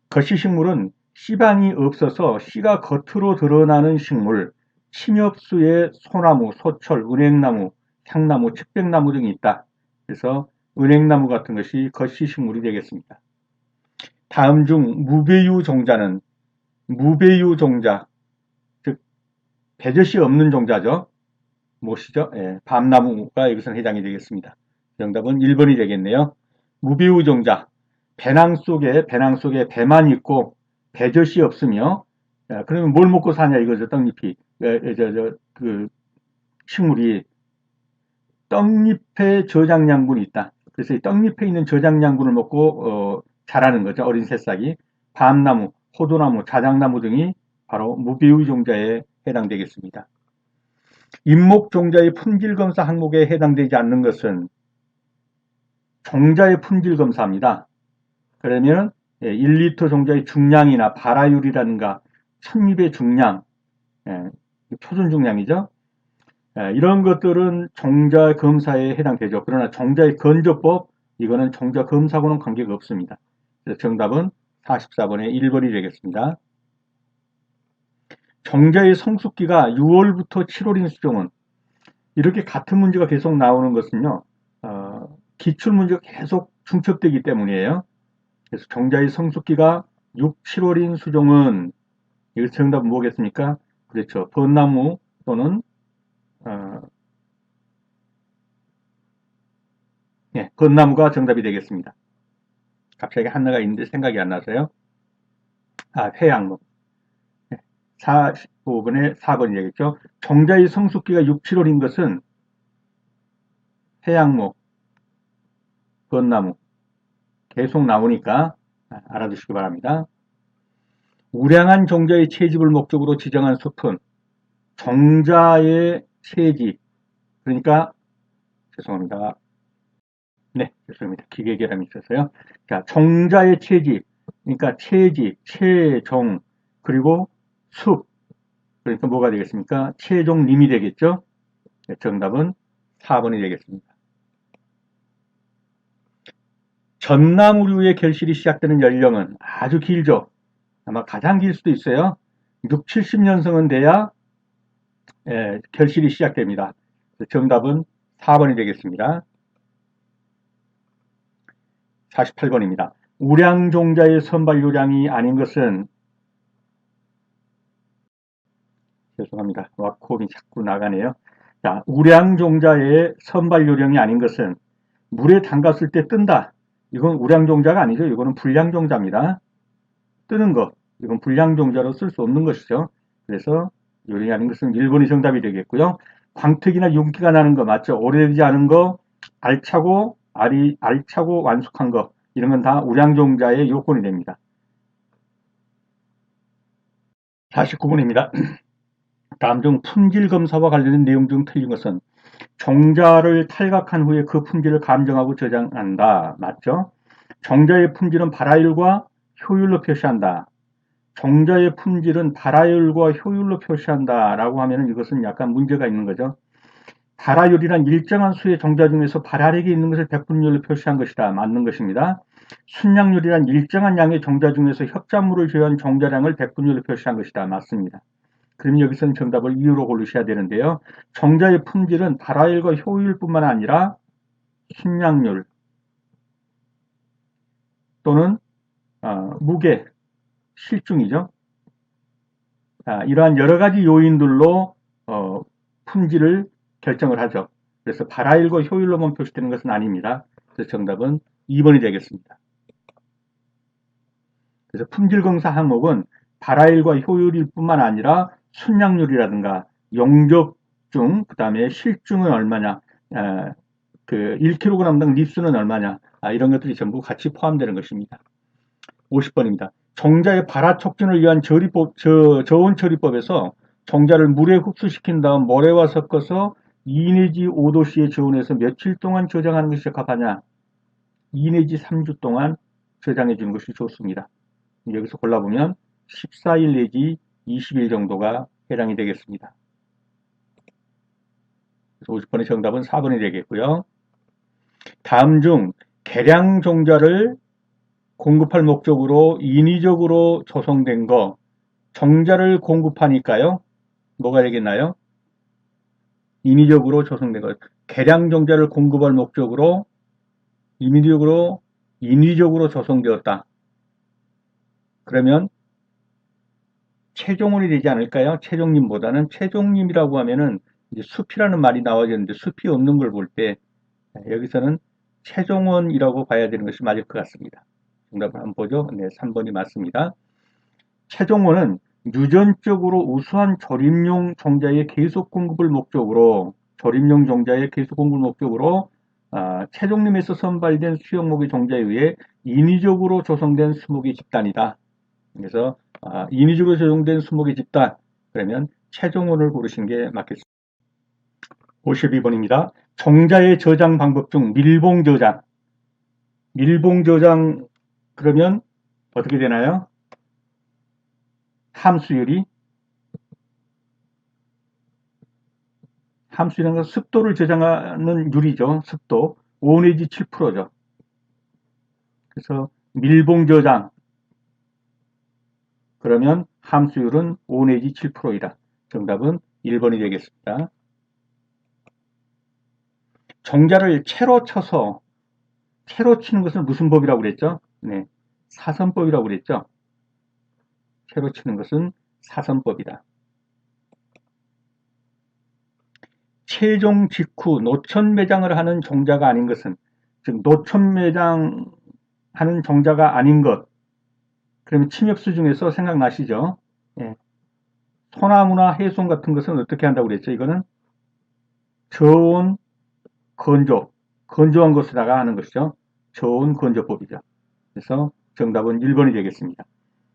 A: 거시식물은 씨방이 없어서 씨가 겉으로 드러나는 식물, 침엽수에 소나무, 소철, 은행나무, 향나무, 측백나무 등이 있다. 그래서 은행나무 같은 것이 거시식물이 되겠습니다. 다음 중 무배유 종자는 무배유 종자, 즉 배젖이 없는 종자죠. 무엇이죠? 밤나무가 여기서 해당이 되겠습니다. 정답은 1번이 되겠네요. 무배유 종자, 배낭 속에 배만 있고 배젖이 없으며, 그러면 뭘 먹고 사냐 이거죠. 떡잎이, 그 식물이 떡잎에 저장양분이 있다. 그래서 이 떡잎에 있는 저장양분을 먹고 자라는 거죠. 어린 새싹이. 밤나무, 호두나무, 자작나무 등이 바로 무배유 종자에 해당되겠습니다. 잎목 종자의 품질 검사 항목에 해당되지 않는 것은 종자의 품질 검사입니다. 그러면 1리터 종자의 중량이나 발화율이라든가 첫잎의 중량, 표준 중량이죠. 이런 것들은 종자 검사에 해당되죠. 그러나 종자의 건조법, 이거는 종자 검사하고는 관계가 없습니다. 그래서 정답은 44번의 1번이 되겠습니다. 종자의 성숙기가 6월부터 7월인 수종은, 이렇게 같은 문제가 계속 나오는 것은요, 기출문제가 계속 중첩되기 때문이에요. 그래서 종자의 성숙기가 6, 7월인 수종은, 이거 정답은 뭐겠습니까? 그렇죠. 벚나무 또는 벚나무가 정답이 되겠습니다. 갑자기 하나가 있는데 생각이 안 나서요. 회양목. 45번에 4번이 되겠죠. 종자의 성숙기가 6, 7월인 것은 회양목, 벚나무 계속 나오니까 알아두시기 바랍니다. 우량한 종자의 채집을 목적으로 지정한 숲은 종자의 채집, 그러니까 죄송합니다. 네, 좋습니다. 기계 결함이 있어서요. 자, 정자의 채집, 그러니까 채집, 채종, 그리고 숲, 그러니까 뭐가 되겠습니까? 채종림이 되겠죠? 네, 정답은 4번이 되겠습니다. 전나무류의 결실이 시작되는 연령은 아주 길죠. 아마 가장 길 수도 있어요. 6, 70년생은 돼야 결실이 시작됩니다. 정답은 4번이 되겠습니다. 48번입니다. 우량종자의 선발요량이 아닌 것은, 죄송합니다. 와콤이 자꾸 나가네요. 자, 우량종자의 선발요량이 아닌 것은 물에 담갔을 때 뜬다. 이건 우량종자가 아니죠. 이거는 불량종자입니다. 뜨는 것. 이건 불량종자로 쓸 수 없는 것이죠. 그래서 요령이 아닌 것은 1번이 정답이 되겠고요. 광택이나 윤기가 나는 거 맞죠? 오래되지 않은 거, 알차고 완숙한 거, 이런 건 다 우량종자의 요건이 됩니다. 49번입니다. 다음 중 품질 검사와 관련된 내용 중 틀린 것은 정자를 탈각한 후에 그 품질을 감정하고 저장한다. 맞죠? 정자의 품질은 발화율과 효율로 표시한다. 정자의 품질은 발화율과 효율로 표시한다 라고 하면 이것은 약간 문제가 있는 거죠. 발화율이란 일정한 수의 정자 중에서 발화력이 있는 것을 백분율로 표시한 것이다. 맞는 것입니다. 순량률이란 일정한 양의 정자 중에서 흡자물을 제외한 정자량을 백분율로 표시한 것이다. 맞습니다. 그럼 여기서는 정답을 2로 고르셔야 되는데요. 정자의 품질은 발화율과 효율뿐만 아니라 순량률 또는 무게, 실중이죠. 이러한 여러 가지 요인들로 품질을 결정을 하죠. 그래서 발화율과 효율로만 표시되는 것은 아닙니다. 그래서 정답은 2번이 되겠습니다. 그래서 품질검사 항목은 발화율과 효율일 뿐만 아니라 순량률이라든가 용적중, 그 다음에 실중은 얼마냐, 그 1kg당 립수는 얼마냐, 이런 것들이 전부 같이 포함되는 것입니다. 50번입니다. 정자의 발화 촉진을 위한 저온 처리법에서 정자를 물에 흡수시킨 다음 모래와 섞어서 2 내지 5도씨의 저온에서 며칠 동안 저장하는 것이 적합하냐? 2 내지 3주 동안 저장해 주는 것이 좋습니다. 여기서 골라보면 14일 내지 20일 정도가 해당이 되겠습니다. 그래서 50번의 정답은 4번이 되겠고요. 다음 중 계량 정자를 공급할 목적으로 인위적으로 조성된 거, 정자를 공급하니까요. 뭐가 되겠나요? 인위적으로 조성된 것. 계량 정자를 공급할 목적으로 인위적으로 조성되었다. 그러면 최종원이 되지 않을까요? 최종님보다는 최종님이라고 하면은 이제 숲이라는 말이 나와졌는데 숲이 없는 걸 볼 때 여기서는 최종원이라고 봐야 되는 것이 맞을 것 같습니다. 정답을 한번 보죠. 네, 3번이 맞습니다. 최종원은 유전적으로 우수한 조림용 종자의 계속 공급을 목적으로 최종림에서 선발된 수용목의 종자에 의해 인위적으로 조성된 수목의 집단이다. 그래서 인위적으로 조성된 수목의 집단, 그러면 최종원을 고르신 게 맞겠습니다. 52번입니다. 정자의 저장 방법 중 밀봉 저장 그러면 어떻게 되나요? 함수율이라는 건 습도를 저장하는 율이죠. 습도 5 내지 7%죠. 그래서 밀봉 저장 그러면 함수율은 5 내지 7%이다. 정답은 1번이 되겠습니다. 정자를 채로 치는 것은 무슨 법이라고 그랬죠? 네, 사선법이라고 그랬죠. 채로 치는 것은 사선법이다. 최종 직후 노천 매장을 하는 종자가 아닌 것은, 즉 노천 매장하는 종자가 아닌 것. 그러면 침엽수 중에서 생각나시죠? 예. 소나무나 해손 같은 것은 어떻게 한다고 그랬죠? 이거는 저온 건조한 것에다가 하는 것이죠. 저온 건조법이죠. 그래서 정답은 1번이 되겠습니다.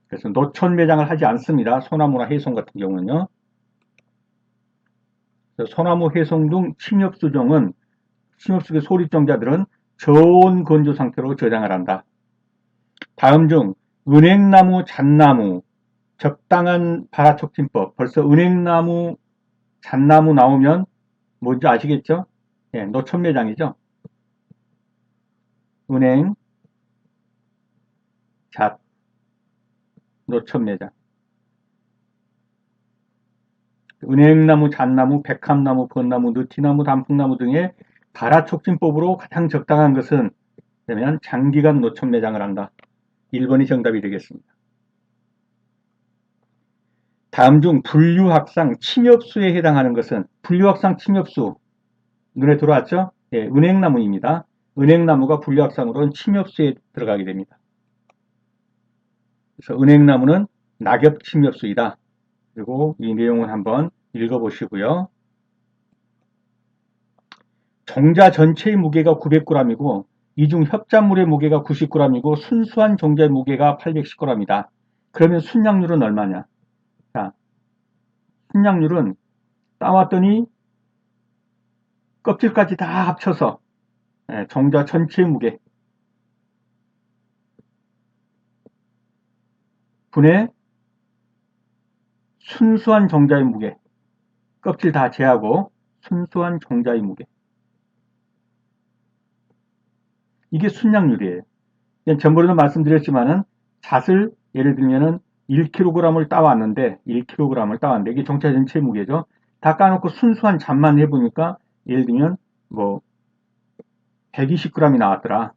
A: 그래서 노천 매장을 하지 않습니다. 소나무나 해손 같은 경우는요. 소나무, 해송 등 침엽수종은 침엽수의 소립종자들은 저온 건조 상태로 저장을 한다. 다음 중 은행나무, 잣나무, 적당한 발화촉진법. 벌써 은행나무, 잣나무 나오면 뭔지 아시겠죠? 예, 노천매장이죠. 은행, 잣, 노천매장. 은행나무, 잣나무, 백합나무, 벚나무, 느티나무, 단풍나무 등의 발화촉진법으로 가장 적당한 것은 그러면 장기간 노천매장을 한다. 1번이 정답이 되겠습니다. 다음 중 분류학상 침엽수에 해당하는 것은 분류학상 침엽수 눈에 들어왔죠? 예, 은행나무입니다. 은행나무가 분류학상으로는 침엽수에 들어가게 됩니다. 그래서 은행나무는 낙엽 침엽수이다. 그리고 이 내용을 한번 읽어보시고요. 종자 전체의 무게가 900g이고 이 중 협작물의 무게가 90g이고 순수한 종자의 무게가 810g이다. 그러면 순양률은 얼마냐? 자, 순양률은 따왔더니 껍질까지 다 합쳐서 종자 전체의 무게 분의 순수한 종자의 무게, 껍질 다 제하고 순수한 종자의 무게. 이게 순양률이에요. 전번에도 말씀드렸지만은 잣을 예를 들면은 1kg을 따왔는데 1kg을 따왔는데 이게 종자 전체 무게죠. 다 까놓고 순수한 잣만 해보니까 예를 들면 뭐 120g이 나왔더라.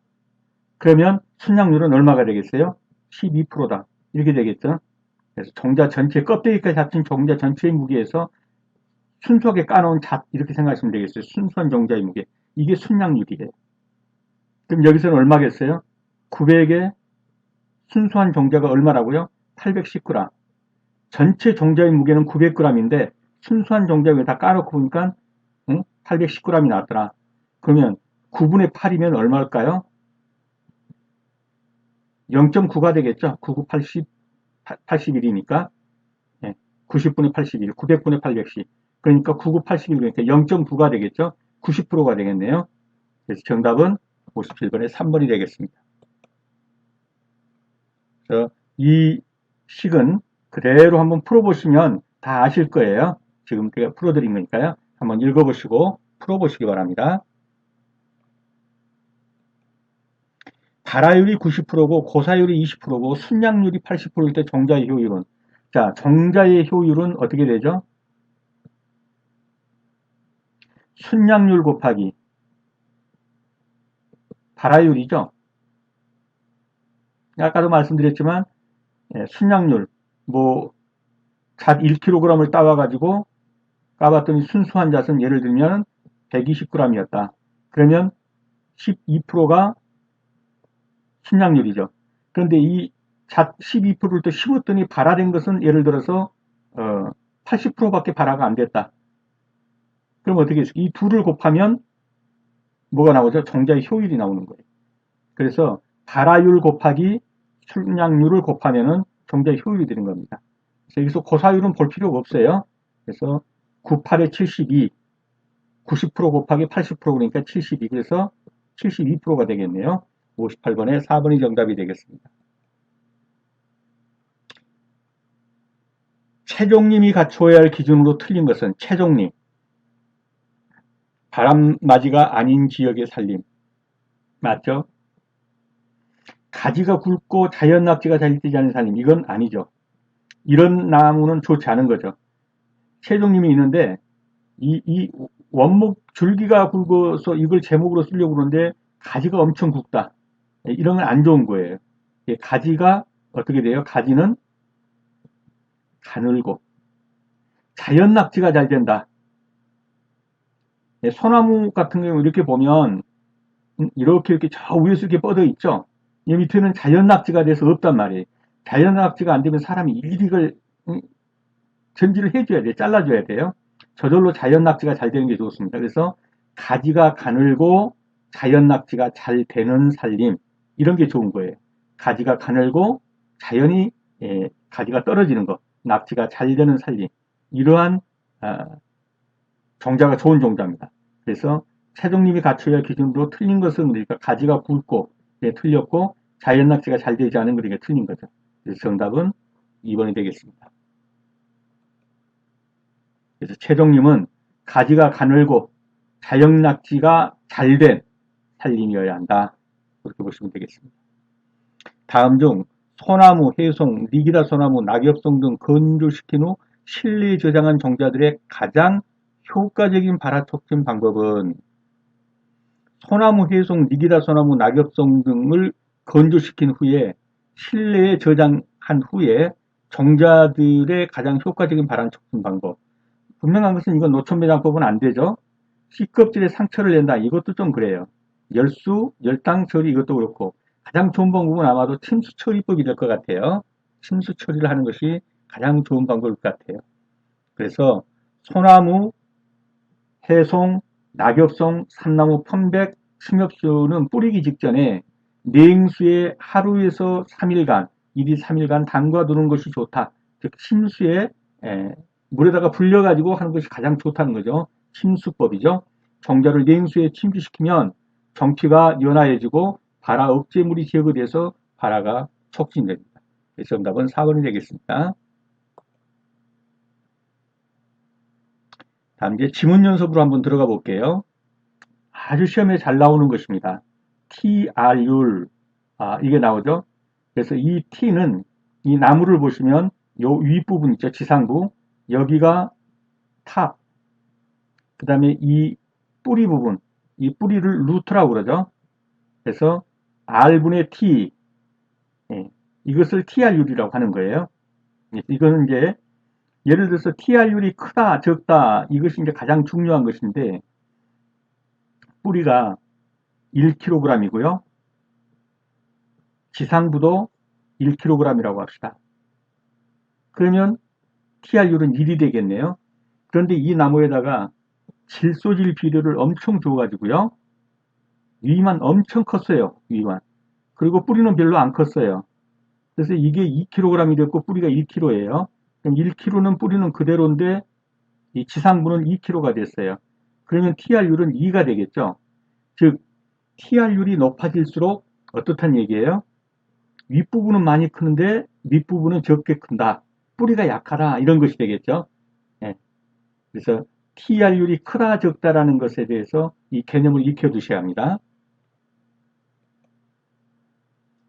A: 그러면 순양률은 얼마가 되겠어요? 12%다. 이렇게 되겠죠. 그래서 종자 전체 껍데기까지 합친 종자 전체의 무게에서 순수하게 까놓은 잣 이렇게 생각하시면 되겠어요. 순수한 종자의 무게. 이게 순양률이에요. 그럼 여기서는 얼마겠어요? 900에 순수한 종자가 얼마라고요? 810g. 전체 종자의 무게는 900g인데 순수한 종자를 다 까놓고 보니까 810g이 나왔더라. 그러면 9분의 8이면 얼마일까요? 0.9가 되겠죠. 99, 80, 81이니까 90분의 81, 900분의 810. 그러니까 99, 81, 그러니까 0.9가 되겠죠. 90%가 되겠네요. 그래서 정답은 57번의 3번이 되겠습니다. 그래서 이 식은 그대로 한번 풀어보시면 다 아실 거예요. 지금 제가 풀어드린 거니까요. 한번 읽어보시고 풀어보시기 바랍니다. 발화율이 90%고 고사율이 20%고 순양률이 80%일 때 종자의 효율은, 자, 종자의 효율은 어떻게 되죠? 순양률 곱하기 발화율이죠. 아까도 말씀드렸지만 순양률, 잣 1kg을 따와가지고 까봤더니 순수한 잣은 예를 들면 120g이었다. 그러면 12%가 순양률이죠. 그런데 이 잣 12%를 또 심었더니 발화된 것은 예를 들어서 80%밖에 발화가 안 됐다. 그럼 어떻게 해요? 이 둘을 곱하면 뭐가 나오죠? 종자의 효율이 나오는 거예요. 그래서 발화율 곱하기 순양률을 곱하면은 종자의 효율이 되는 겁니다. 그래서 여기서 고사율은 볼 필요가 없어요. 그래서 98에 72, 90% 곱하기 80% 그러니까 72. 그래서 72%가 되겠네요. 58번에 4번이 정답이 되겠습니다. 최종님이 갖춰야 할 기준으로 틀린 것은 최종님. 바람맞이가 아닌 지역의 살림. 맞죠? 가지가 굵고 자연낙지가 잘 뛰지 않은 살림. 이건 아니죠. 이런 나무는 좋지 않은 거죠. 최종님이 있는데 이 원목 줄기가 굵어서 이걸 제목으로 쓰려고 그러는데 가지가 엄청 굵다. 이런 건 안 좋은 거예요. 가지가 어떻게 돼요? 가지는 가늘고 자연 낙지가 잘 된다. 소나무 같은 경우 이렇게 보면 이렇게 저 위에서 이렇게 뻗어 있죠. 이 밑에는 자연 낙지가 돼서 없단 말이에요. 자연 낙지가 안 되면 사람이 일일이 이걸 전지를 해줘야 돼요. 잘라줘야 돼요. 저절로 자연 낙지가 잘 되는 게 좋습니다. 그래서 가지가 가늘고 자연 낙지가 잘 되는 살림, 이런 게 좋은 거예요. 가지가 가늘고 자연히 가지가 떨어지는 것, 낙지가 잘 되는 살림, 이러한 종자가 좋은 종자입니다. 그래서 최종님이 갖춰야 할 기준으로 틀린 것은 그러니까 가지가 굵고 틀렸고 자연낙지가 잘 되지 않은 그러니까 틀린 거죠. 그래서 정답은 2번이 되겠습니다. 그래서 최종님은 가지가 가늘고 자연낙지가 잘 된 살림이어야 한다. 그렇게 보시면 되겠습니다. 다음 중 소나무, 해송, 니기다 소나무, 낙엽송 등 건조시킨 후 실내에 저장한 종자들의 가장 효과적인 발화 촉진 방법은 소나무, 해송, 니기다 소나무, 낙엽송 등을 건조시킨 후에 실내에 저장한 후에 종자들의 가장 효과적인 발화 촉진 방법. 분명한 것은 이건 노천매장법은 안 되죠. 씨껍질에 상처를 낸다. 이것도 좀 그래요. 열수, 열당 처리 이것도 그렇고 가장 좋은 방법은 아마도 침수 처리법이 될 것 같아요. 침수 처리를 하는 것이 가장 좋은 방법일 것 같아요. 그래서 소나무, 해송, 낙엽송, 삼나무, 편백, 침엽수는 뿌리기 직전에 냉수에 하루에서 3일간, 1이 3일간 담가두는 것이 좋다. 즉 침수에 물에다가 불려가지고 하는 것이 가장 좋다는 거죠. 침수법이죠. 종자를 냉수에 침투시키면 정피가 연화해지고 발화 억제물이 제거돼서 발화가 촉진됩니다. 그래서 정답은 4번이 되겠습니다. 다음 이제 지문 연습으로 한번 들어가 볼게요. 아주 시험에 잘 나오는 것입니다. TR율 이게 나오죠. 그래서 이 T는 이 나무를 보시면 요 윗부분 있죠. 지상부 여기가 탑, 그 다음에 이 뿌리 부분 이 뿌리를 루트라고 그러죠. 그래서 R분의 T 이것을 TR율이라고 하는 거예요. 이거는 이제 예를 들어서 TR율이 크다 적다 이것이 이제 가장 중요한 것인데 뿌리가 1kg이고요. 지상부도 1kg이라고 합시다. 그러면 TR율은 1이 되겠네요. 그런데 이 나무에다가 질소질 비료를 엄청 줘가지고요. 위만 엄청 컸어요. 위만. 그리고 뿌리는 별로 안 컸어요. 그래서 이게 2kg이 됐고 뿌리가 1kg예요. 그럼 1kg는 뿌리는 그대로인데 이 지상부는 2kg가 됐어요. 그러면 TR율은 2가 되겠죠. 즉 TR율이 높아질수록 어떻단 얘기예요? 윗부분은 많이 크는데 밑부분은 적게 큰다. 뿌리가 약하다. 이런 것이 되겠죠. 예. 그래서 TR율이 크다 적다라는 것에 대해서 이 개념을 익혀두셔야 합니다.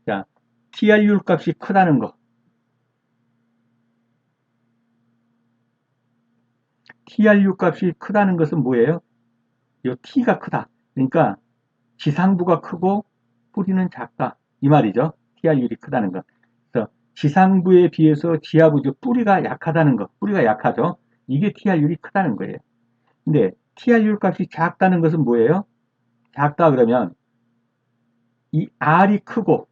A: 자, TR율 값이 크다는 거. TR율 값이 크다는 것은 뭐예요? 이 T가 크다. 그러니까 지상부가 크고 뿌리는 작다. 이 말이죠. TR율이 크다는 것. 그래서 지상부에 비해서 지하부, 뿌리가 약하다는 것. 뿌리가 약하죠. 이게 TR율이 크다는 거예요. 근데 TR율 값이 작다는 것은 뭐예요? 작다 그러면 이 R이 크고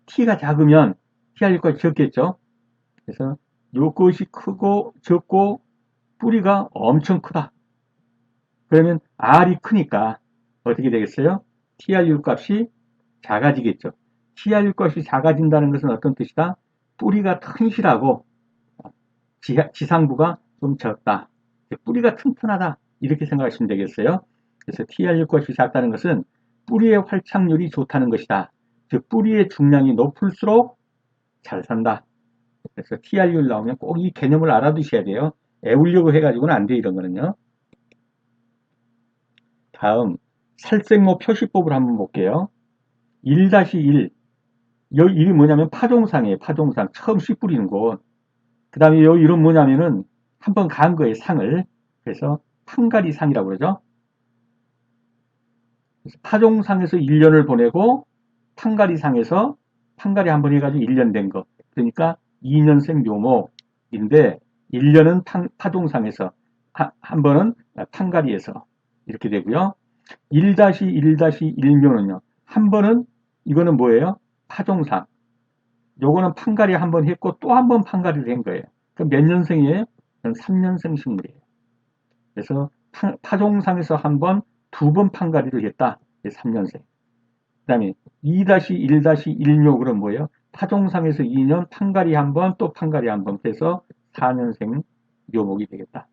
A: T가 작으면 TR율 값이 적겠죠. 그래서 요것이 크고 적고 뿌리가 엄청 크다. 그러면 R이 크니까 어떻게 되겠어요? TR율 값이 작아지겠죠. TR율 값이 작아진다는 것은 어떤 뜻이다? 뿌리가 튼실하고 지상부가 좀 적다. 뿌리가 튼튼하다. 이렇게 생각하시면 되겠어요. 그래서 TR율 값이 작다는 것은 뿌리의 활착률이 좋다는 것이다. 즉 뿌리의 중량이 높을수록 잘 산다. 그래서 TR율 나오면 꼭 이 개념을 알아두셔야 돼요. 애우려고 해가지고는 안 돼, 이런 거는요. 다음 살생모 표시법을 한번 볼게요. 1-1 이게 뭐냐면 파종상이에요. 파종상 처음 씨 뿌리는 곳. 그 다음에 요 이름 뭐냐면은 한번 간 거예요. 상을. 그래서 판가리상이라고 그러죠. 파종상에서 1년을 보내고 판가리상에서 판가리 한번 해가지고 1년 된 거. 그러니까 2년생 묘목인데 1년은 파종상에서 한 번은 판가리에서 이렇게 되고요. 1-1-1묘는요. 한 번은 이거는 뭐예요? 파종상. 요거는 판가리 한 번 했고 또 한 번 판가리를 한 거예요. 그럼 몇 년생이에요? 3년생 식물이에요. 그래서 파종상에서 한 번, 두 번 판가리를 했다. 3년생. 그 다음에 2-1-1묘 그럼 뭐예요? 파종상에서 2년, 판가리 한 번, 또 판가리 한 번 해서 4년생 묘목이 되겠다.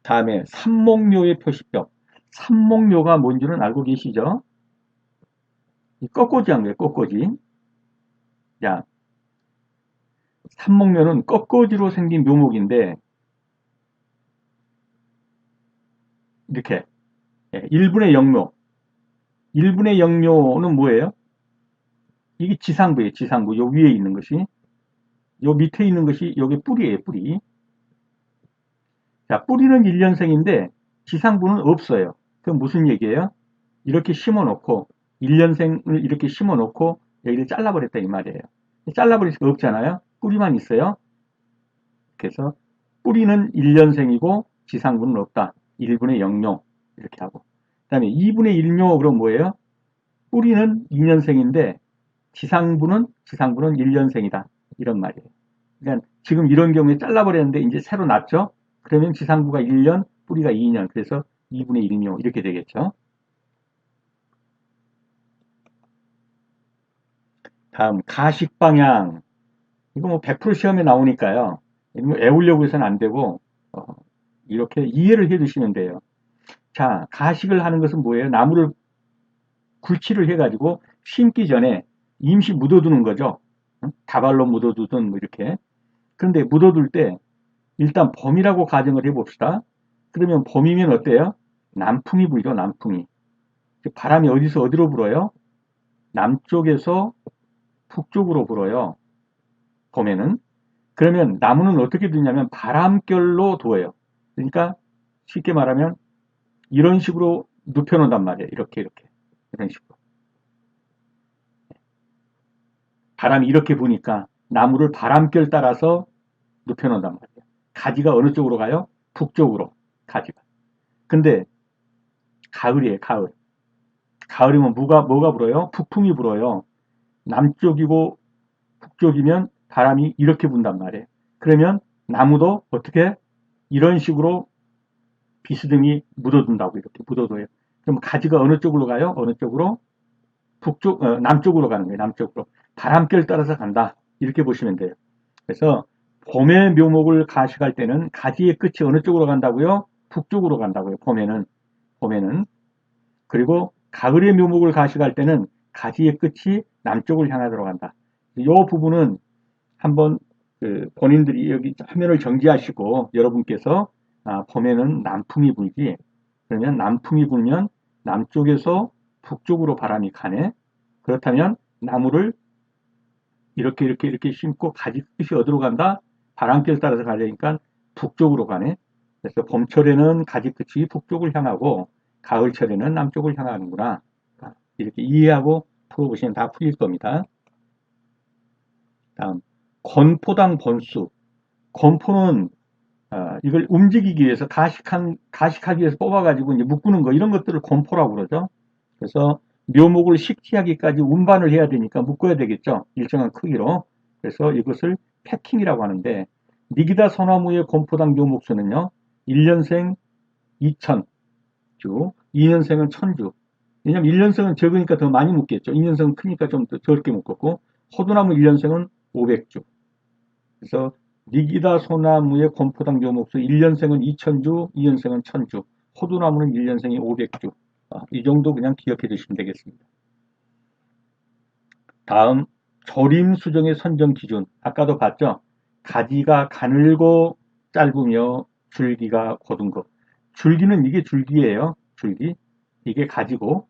A: 다음에 삼목묘의 표시점. 삼목묘가 뭔지는 알고 계시죠? 이 꺾꽂이한 거예요, 꺾꽂이. 자, 삼목묘는 꺾꽂이로 생긴 묘목인데, 이렇게 1분의 0묘. 1분의 0묘는 뭐예요? 이게 지상부예요, 지상부. 요 위에 있는 것이. 요 밑에 있는 것이 요게 뿌리예요, 뿌리. 자, 뿌리는 1년생인데 지상부는 없어요. 그럼 무슨 얘기예요? 이렇게 심어 놓고 1년생을 이렇게 심어 놓고 여기를 잘라버렸다 이 말이에요. 잘라버릴 수가 없잖아요. 뿌리만 있어요. 그래서 뿌리는 1년생이고 지상부는 없다. 1분의 0묘 이렇게 하고. 그 다음에 2분의 1묘 그럼 뭐예요? 뿌리는 2년생인데 지상부는 1년생이다. 이런 말이에요. 그러니까 지금 이런 경우에 잘라버렸는데 이제 새로 났죠? 그러면 지상부가 1년, 뿌리가 2년. 그래서 2분의 1묘 이렇게 되겠죠. 다음 가식방향. 이거 뭐 100% 시험에 나오니까요. 애우려고 해서는 안 되고 이렇게 이해를 해두시면 돼요. 자, 가식을 하는 것은 뭐예요? 나무를 굴치를 해가지고 심기 전에 임시 묻어두는 거죠. 다발로 묻어두든 뭐 이렇게. 그런데 묻어둘 때 일단 봄이라고 가정을 해봅시다. 그러면 봄이면 어때요? 남풍이 불죠, 남풍이. 바람이 어디서 어디로 불어요? 남쪽에서 북쪽으로 불어요. 봄에는. 그러면 나무는 어떻게 두냐면 바람결로 두어요. 그러니까 쉽게 말하면 이런 식으로 눕혀놓는단 말이에요. 이렇게 이런 식으로. 바람이 이렇게 부니까 나무를 바람결 따라서 눕혀놓는단 말이에요. 가지가 어느 쪽으로 가요? 북쪽으로 가지가. 근데 가을이에요. 가을. 가을이면 뭐가 불어요? 북풍이 불어요. 남쪽이고 북쪽이면 바람이 이렇게 분단 말이에요. 그러면 나무도 어떻게 이런 식으로 비스듬히 묻어둔다고 이렇게 묻어둬요. 그럼 가지가 어느 쪽으로 가요? 어느 쪽으로? 남쪽으로 가는 거예요. 남쪽으로. 바람결 따라서 간다. 이렇게 보시면 돼요. 그래서 봄의 묘목을 가식할 때는 가지의 끝이 어느 쪽으로 간다고요? 북쪽으로 간다고요. 봄에는. 그리고 가을의 묘목을 가식할 때는 가지의 끝이 남쪽을 향하도록 한다. 이 부분은 한번 본인들이 여기 화면을 정지하시고 여러분께서 봄에는 남풍이 불지 그러면 남풍이 불면 남쪽에서 북쪽으로 바람이 가네. 그렇다면 나무를 이렇게 심고 가지 끝이 어디로 간다? 바람길 따라서 가려니까 북쪽으로 가네. 그래서 봄철에는 가지 끝이 북쪽을 향하고 가을철에는 남쪽을 향하는구나. 이렇게 이해하고 풀어보시면 다 풀릴 겁니다. 다음 건포당 번수. 건포는 이걸 움직이기 위해서 가식하기 위해서 뽑아가지고 이제 묶는 거 이런 것들을 건포라고 그러죠. 그래서 묘목을 식히하기까지 운반을 해야 되니까 묶어야 되겠죠. 일정한 크기로. 그래서 이것을 패킹이라고 하는데 니기다 소나무의 건포당 묘목수는요. 1년생 2000주, 2년생은 1000주. 왜냐면 1년생은 적으니까 더 많이 묶겠죠. 2년생은 크니까 좀 더 적게 묶었고 호두나무 1년생은 500주. 그래서 니기다 소나무의 건포당 묘목수 1년생은 2000주, 2년생은 1000주. 호두나무는 1년생이 500주. 이 정도 그냥 기억해 두시면 되겠습니다. 다음 조림 수정의 선정 기준. 아까도 봤죠? 가지가 가늘고 짧으며 줄기가 곧은 것. 줄기는 이게 줄기예요. 줄기. 이게 가지고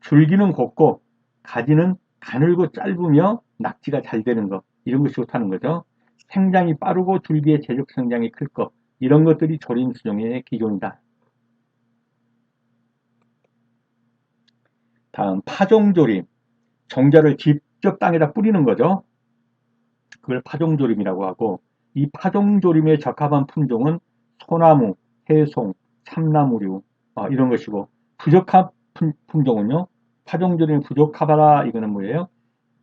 A: 줄기는 곧고 가지는 가늘고 짧으며 낙지가 잘 되는 것. 이런 것이 좋다는 거죠. 생장이 빠르고 줄기의 제적 성장이 클 것. 이런 것들이 조림 수정의 기준이다. 다음 파종조림. 정자를 직접 땅에다 뿌리는 거죠. 그걸 파종조림이라고 하고 이 파종조림에 적합한 품종은 소나무, 해송, 참나무류 이런 것이고 부적합 품종은요. 파종조림이 부적합하다 이거는 뭐예요?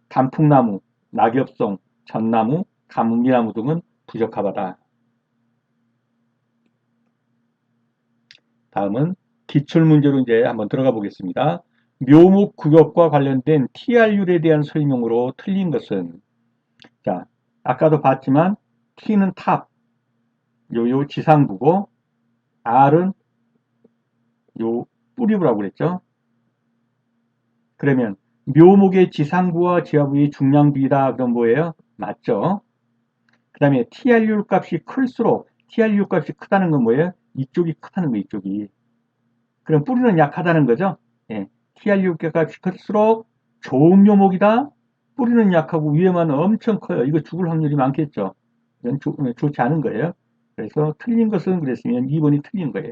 A: 단풍나무, 낙엽송, 전나무, 가뭄비나무 등은 부적합하다. 다음은 기출문제로 이제 한번 들어가 보겠습니다. 묘목 구역과 관련된 TR율에 대한 설명으로 틀린 것은 자 아까도 봤지만 T는 탑, 요 지상부고 R은 요 뿌리부라고 그랬죠. 그러면 묘목의 지상부와 지하부의 중량비다. 그럼 뭐예요? 맞죠? 그 다음에 TRU 값이 클수록 TRU 값이 크다는 건 뭐예요? 이쪽이 크다는 거 이쪽이. 그럼 뿌리는 약하다는 거죠. 예. TRU 값이 클수록 좋은 묘목이다. 뿌리는 약하고 위에만 엄청 커요. 이거 죽을 확률이 많겠죠. 이건 좋지 않은 거예요. 그래서 틀린 것은 그랬으면 2번이 틀린 거예요.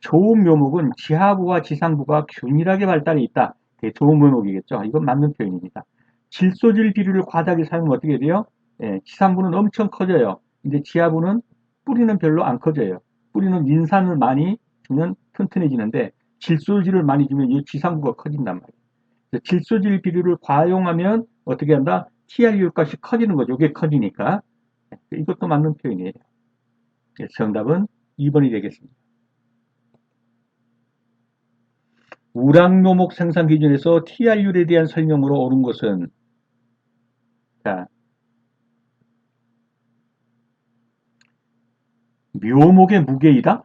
A: 좋은 묘목은 지하부와 지상부가 균일하게 발달해 있다. 그게 좋은 묘목이겠죠. 이건 맞는 표현입니다. 질소질 비료를 과다하게 사용하면 어떻게 돼요? 예, 지상부는 엄청 커져요. 근데 지하부는 뿌리는 별로 안 커져요. 뿌리는 인산을 많이 주면 튼튼해지는데 질소질을 많이 주면 이 지상부가 커진단 말이에요. 질소질 비료를 과용하면 어떻게 한다? TRU 값이 커지는 거죠. 이게 커지니까. 이것도 맞는 표현이에요. 정답은 2번이 되겠습니다. 우량묘목 생산 기준에서 TR율에 대한 설명으로 옳은 것은 자, 묘목의 무게이다?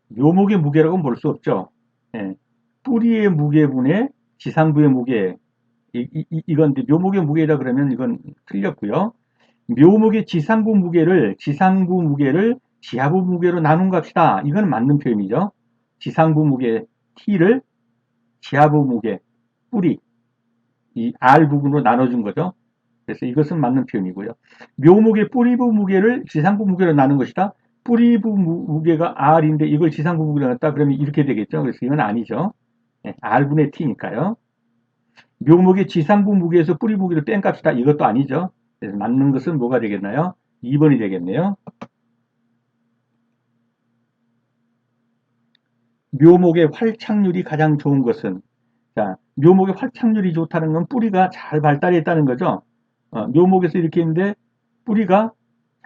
A: 묘목의 무게라고는 볼 수 없죠. 예, 뿌리의 무게분의 지상부의 무게 이건 묘목의 무게이다 그러면 이건 틀렸고요. 묘목의 지상부 무게를 지하부 무게로 나눈 값이다. 이건 맞는 표현이죠. 지상부 무게 T를 지하부 무게 뿌리 이 R 부분으로 나눠준 거죠. 그래서 이것은 맞는 표현이고요. 묘목의 뿌리부 무게를 지상부 무게로 나눈 것이다. 뿌리부 무게가 R인데 이걸 지상부 무게로 나눴다. 그러면 이렇게 되겠죠. 그래서 이건 아니죠. 네, R분의 T니까요. 묘목의 지상부 무게에서 뿌리 무게를 뺀 값이다. 이것도 아니죠. 그래서 맞는 것은 뭐가 되겠나요? 2번이 되겠네요. 묘목의 활착률이 가장 좋은 것은 자, 묘목의 활착률이 좋다는 건 뿌리가 잘 발달했다는 거죠. 묘목에서 이렇게 했는데 뿌리가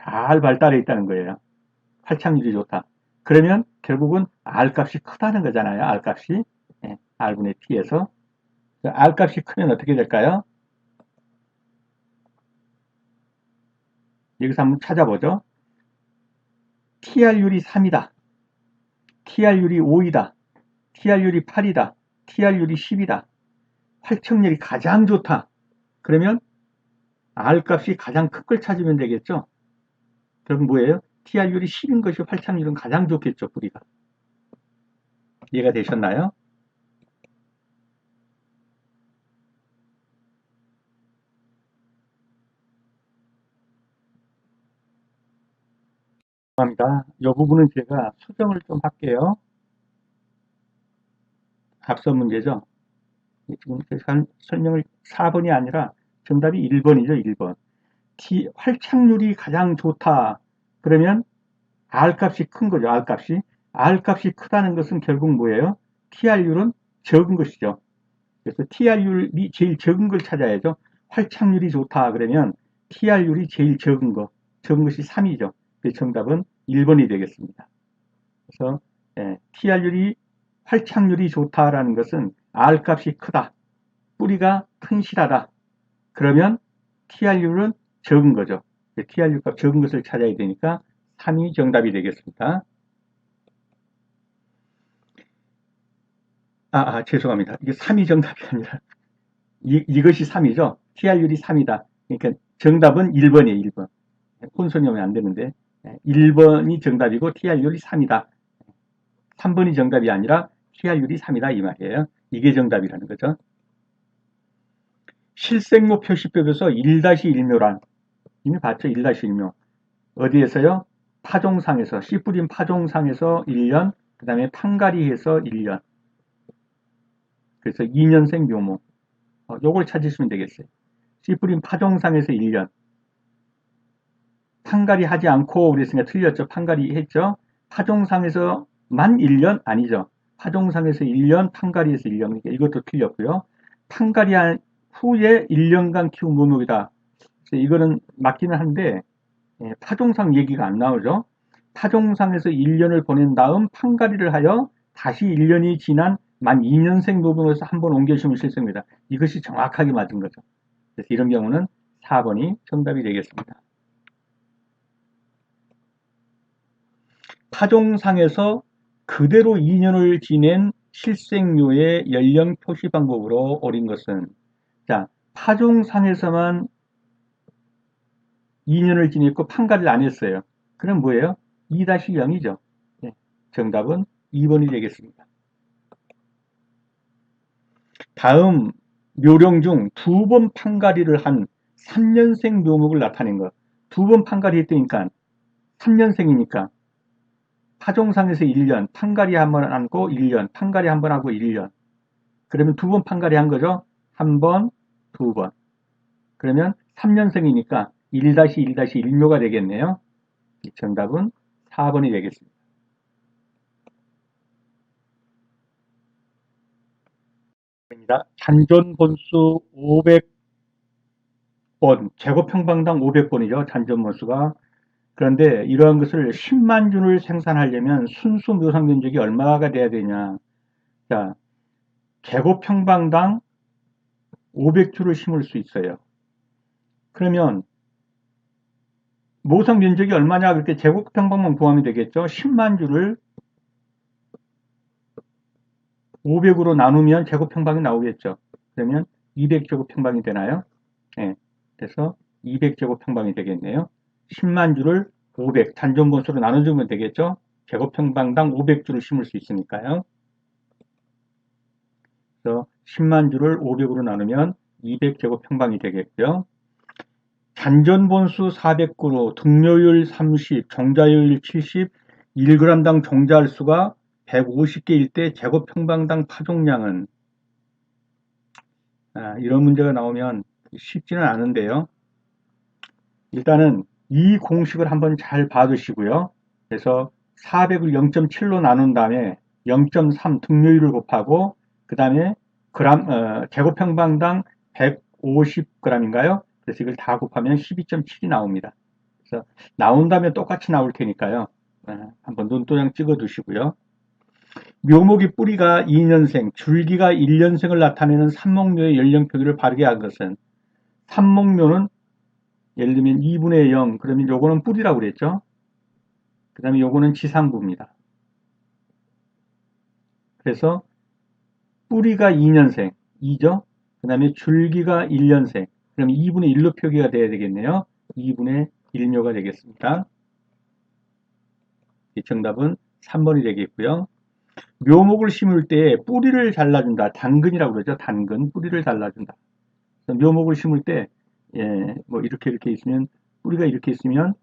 A: 잘 발달해 있다는 거예요. 활착률이 좋다. 그러면 결국은 R값이 크다는 거잖아요. R값이. 예, R분의 T에서. R값이 크면 어떻게 될까요? 여기서 한번 찾아보죠. TR율이 3이다. TR율이 5이다. TR율이 8이다. TR율이 10이다. 활착률이 가장 좋다. 그러면 R값이 가장 큰 걸 찾으면 되겠죠. 그럼 뭐예요? TR율이 10인 것이 활착률은 가장 좋겠죠. 뿌리가. 이해가 되셨나요? 감사합니다. 이 부분은 제가 수정을 좀 할게요. 앞서 문제죠. 지금 설명을 4번이 아니라 정답이 1번이죠. 1번. 활착률이 가장 좋다. 그러면 R값이 큰 거죠. R값이. R값이 크다는 것은 결국 뭐예요? TR율은 적은 것이죠. 그래서 TR율이 제일 적은 걸 찾아야죠. 활착률이 좋다 그러면 TR율이 제일 적은 거. 적은 것이 3이죠. 정답은 1번이 되겠습니다. 그래서 TR율이 활착률이 좋다라는 것은 R값이 크다. 뿌리가 튼실하다. 그러면 TR율은 적은 거죠. TR율 값 적은 것을 찾아야 되니까 3이 정답이 되겠습니다. 죄송합니다. 이게 3이 정답이 아니라 이것이 3이죠. TR율이 3이다. 그러니까 정답은 1번이에요. 1번. 혼선이 오면 안 되는데 1번이 정답이고 TR율이 3이다. 3번이 정답이 아니라 TR율이 3이다 이 말이에요. 이게 정답이라는 거죠. 실생모 표시법에서 1-1묘란 이미 봤죠. 1-1묘. 어디에서요? 파종상에서 씨 뿌린 파종상에서 1년 그 다음에 판가리에서 1년 그래서 2년생 묘목 요걸 찾으시면 되겠어요. 씨 뿌린 파종상에서 1년 판가리 하지 않고 그랬으니까 틀렸죠. 판가리 했죠. 파종상에서 만 1년 아니죠. 파종상에서 1년 판가리에서 1년 그러니까 이것도 틀렸고요. 판가리 후에 1년간 키운 묘목이다. 이거는 맞기는 한데 파종상 얘기가 안 나오죠. 파종상에서 1년을 보낸 다음 판가리를 하여 다시 1년이 지난 만 2년생 묘목에서 한번 옮겨주면 실습입니다. 이것이 정확하게 맞은 거죠. 그래서 이런 경우는 4번이 정답이 되겠습니다. 파종상에서 그대로 2년을 지낸 실생묘의 연령 표시 방법으로 옳은 것은, 자, 파종상에서만 2년을 지냈고 판가를 안 했어요. 그럼 뭐예요? 2-0이죠. 정답은 2번이 되겠습니다. 다음 묘령 중 두 번 판가리를 한 3년생 묘목을 나타낸 것. 두 번 판가리 했다니까 3년생이니까 파종상에서 1년, 판가리 한 번 안고 1년, 판가리 한 번 하고 1년. 그러면 두 번 판가리 한 거죠. 한 번, 두 번. 그러면 3년생이니까 1-1-1묘가 되겠네요. 정답은 4번이 되겠습니다. 잔존본수 500번, 제곱평방당 500번이죠. 잔존본수가. 그런데 이러한 것을 10만 준을 생산하려면 순수 묘상 면적이 얼마가 돼야 되냐. 자, 제곱평방당 500주를 심을 수 있어요. 그러면 모성 면적이 얼마냐 그럴 때 제곱평방만 구하면 되겠죠. 10만 주를 500으로 나누면 제곱평방이 나오겠죠. 그러면 200제곱평방이 되나요? 네. 그래서 200제곱평방이 되겠네요. 10만 주를 500 잔존본수로 나눠주면 되겠죠. 제곱평방당 500주를 심을 수 있으니까요. 그래서 10만 주를 500으로 나누면 200제곱평방이 되겠죠. 잔존본수 400그루, 등료율 30, 종자율 70, 1g당 종자할 수가 150개일 때 제곱평방당 파종량은, 이런 문제가 나오면 쉽지는 않은데요. 일단은 이 공식을 한번 잘 봐두시고요. 그래서 400을 0.7로 나눈 다음에 0.3 등료율을 곱하고 그 다음에 제곱평방당 150g인가요? 그래서 이걸 다 곱하면 12.7이 나옵니다. 그래서 나온 다음에 똑같이 나올 테니까요. 한번 눈도장 찍어 두시고요. 묘목이 뿌리가 2년생, 줄기가 1년생을 나타내는 삼목묘의 연령표기를 바르게 한 것은, 삼목묘는 예를 들면 2분의 0, 그러면 요거는 뿌리라고 그랬죠. 그 다음에 요거는 지상부입니다. 그래서 뿌리가 2년생, 2죠. 그 다음에 줄기가 1년생, 그럼 2분의 1로 표기가 돼야 되겠네요. 2분의 1묘가 되겠습니다. 정답은 3번이 되겠고요. 묘목을 심을 때 뿌리를 잘라준다. 당근이라고 그러죠. 당근, 뿌리를 잘라준다. 묘목을 심을 때, 뭐 이렇게 있으면, 뿌리가 이렇게 있으면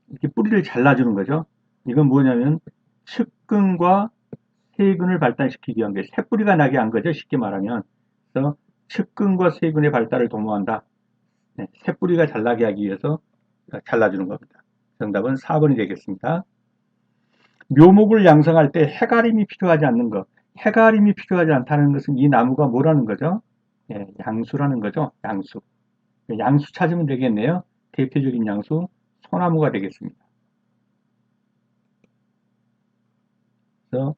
A: 이렇게 뿌리를 잘라주는 거죠. 이건 뭐냐면 측근과 세근을 발달시키기 위한 게 새뿌리가 나게 한 거죠. 쉽게 말하면. 그래서 측근과 세근의 발달을 도모한다. 새뿌리가 잘 나게 하기 위해서 잘라주는 겁니다. 정답은 4번이 되겠습니다. 묘목을 양성할 때 해가림이 필요하지 않는 것. 해가림이 필요하지 않다는 것은 이 나무가 뭐라는 거죠? 양수라는 거죠. 양수. 양수 찾으면 되겠네요. 대표적인 양수, 소나무가 되겠습니다. 그래서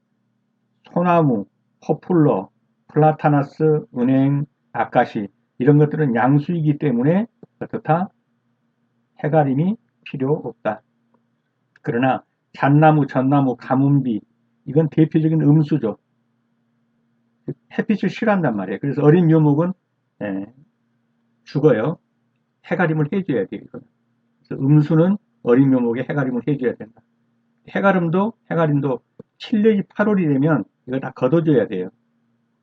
A: 소나무, 포플러, 플라타나스, 은행, 아카시 이런 것들은 양수이기 때문에 어떻다? 해가림이 필요 없다. 그러나 잣나무, 전나무, 가뭄비 이건 대표적인 음수죠. 햇빛을 싫어한단 말이에요. 그래서 어린 묘목은 죽어요. 해가림을 해줘야 돼요. 그래서 음수는 어린 묘목에 해가림을 해줘야 된다. 해가림도 7 내지 8월이 되면 이거 다 걷어줘야 돼요.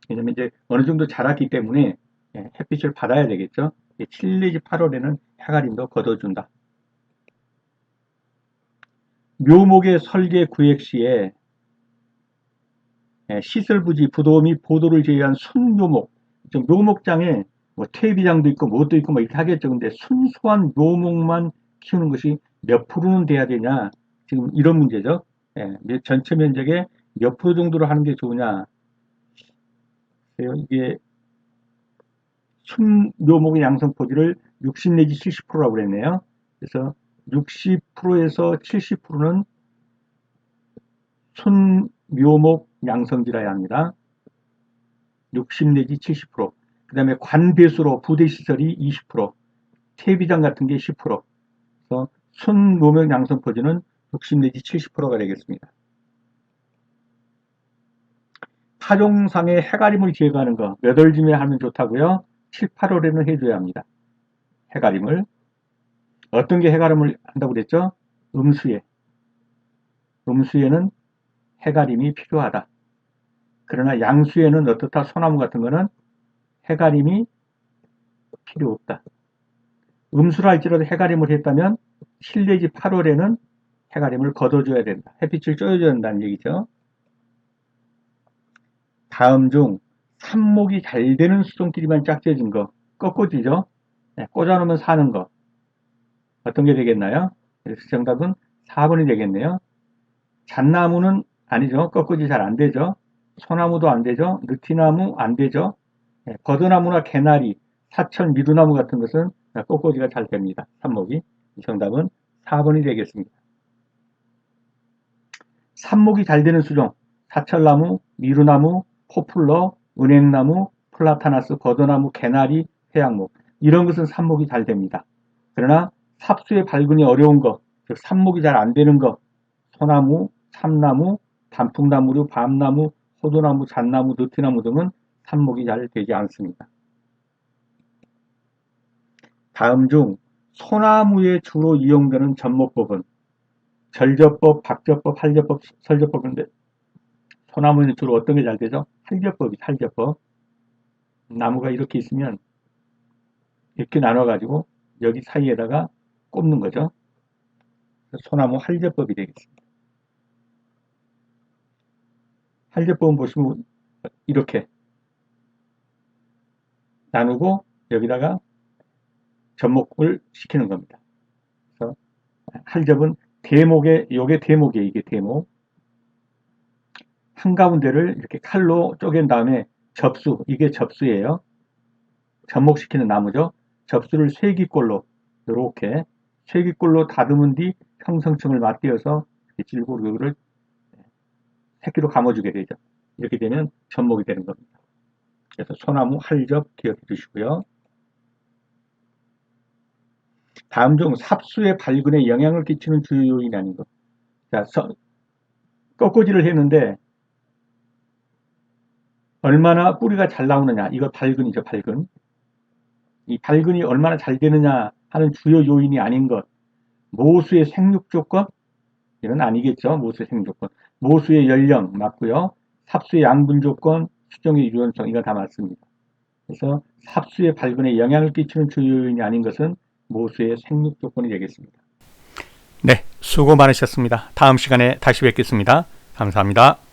A: 왜냐면 이제 어느 정도 자랐기 때문에 햇빛을 받아야 되겠죠. 7 내지 8월에는 해가림도 걷어준다. 묘목의 설계 구획 시에 시설부지, 부도 및 보도를 제외한 순묘목, 묘목장에 뭐 퇴비장도 있고 뭣도 있고 뭐 이렇게 하겠죠. 근데 순수한 묘목만 키우는 것이 몇 프로는 돼야 되냐. 지금 이런 문제죠. 전체 면적의 몇 프로 정도로 하는 게 좋으냐. 이게 순묘목의 양성 포지를 60 내지 70%라고 그랬네요. 그래서 60%에서 70%는 순묘목 양성지라야 합니다. 60 내지 70%. 그 다음에 관배수로 부대시설이 20%, 퇴비장 같은 게 10%. 그래서 순묘목 양성 포지는 60 내지 70%가 되겠습니다. 타종상에 해가림을 기억하는 거 몇 월쯤에 하면 좋다고요? 7, 8월에는 해줘야 합니다. 해가림을. 어떤 게 해가림을 한다고 그랬죠? 음수에. 음수에는 해가림이 필요하다. 그러나 양수에는 어떻다? 소나무 같은 거는 해가림이 필요 없다. 음수라 할지라도 해가림을 했다면 7 내지 8월에는 해가림을 걷어줘야 된다. 햇빛을 쬐어줘야 된다는 얘기죠. 다음 중 삽목이 잘 되는 수종끼리만 짝지어진 거 꺾어지죠. 네, 꽂아놓으면 사는 거 어떤 게 되겠나요? 그래서 정답은 4번이 되겠네요. 잣나무는 아니죠. 꺾어지 잘 안 되죠. 소나무도 안 되죠. 느티나무 안 되죠. 네, 버드나무나 개나리, 사철, 미루나무 같은 것은 꺾어지가 잘 됩니다. 삽목이. 정답은 4번이 되겠습니다. 삽목이 잘 되는 수종, 사철나무, 미루나무, 포플러, 은행나무, 플라타나스, 버드나무, 개나리, 회양목 이런 것은 삽목이 잘 됩니다. 그러나 삽수의 발근이 어려운 것, 즉 삽목이 잘 안 되는 것, 소나무, 참나무, 단풍나무류, 밤나무, 호두나무, 잣나무, 느티나무 등은 삽목이 잘 되지 않습니다. 다음 중 소나무에 주로 이용되는 접목법은 절접법, 박접법, 할접법, 설접법인데 소나무는 주로 어떤 게 잘 되죠? 할접법이 할접법. 나무가 이렇게 있으면 이렇게 나눠가지고 여기 사이에다가 꼽는 거죠. 소나무 할접법이 되겠습니다. 할접법은 보시면 이렇게 나누고 여기다가 접목을 시키는 겁니다. 그래서 할접은 대목에, 요게 대목이에요. 이게 대목. 한가운데를 이렇게 칼로 쪼갠 다음에 접수, 이게 접수예요. 접목시키는 나무죠. 접수를 쇠기꼴로 이렇게 쇠기꼴로 다듬은 뒤 형성층을 맞대어서 찔고 그거를 새끼로 감아주게 되죠. 이렇게 되면 접목이 되는 겁니다. 그래서 소나무 할접 기억해 주시고요. 다음 중 삽수의 발근에 영향을 끼치는 주요 요인이 아닌 것. 자, 꺾어지를 했는데 얼마나 뿌리가 잘 나오느냐. 이거 발근이죠, 발근. 이 발근이 얼마나 잘 되느냐 하는 주요 요인이 아닌 것. 모수의 생육 조건? 이건 아니겠죠. 모수의 생육 조건. 모수의 연령 맞고요. 삽수의 양분 조건, 수정의 유연성 이건 다 맞습니다. 그래서 삽수의 발근에 영향을 끼치는 주요 요인이 아닌 것은 모수의 생육 조건이 되겠습니다. 네, 수고 많으셨습니다. 다음 시간에 다시 뵙겠습니다. 감사합니다.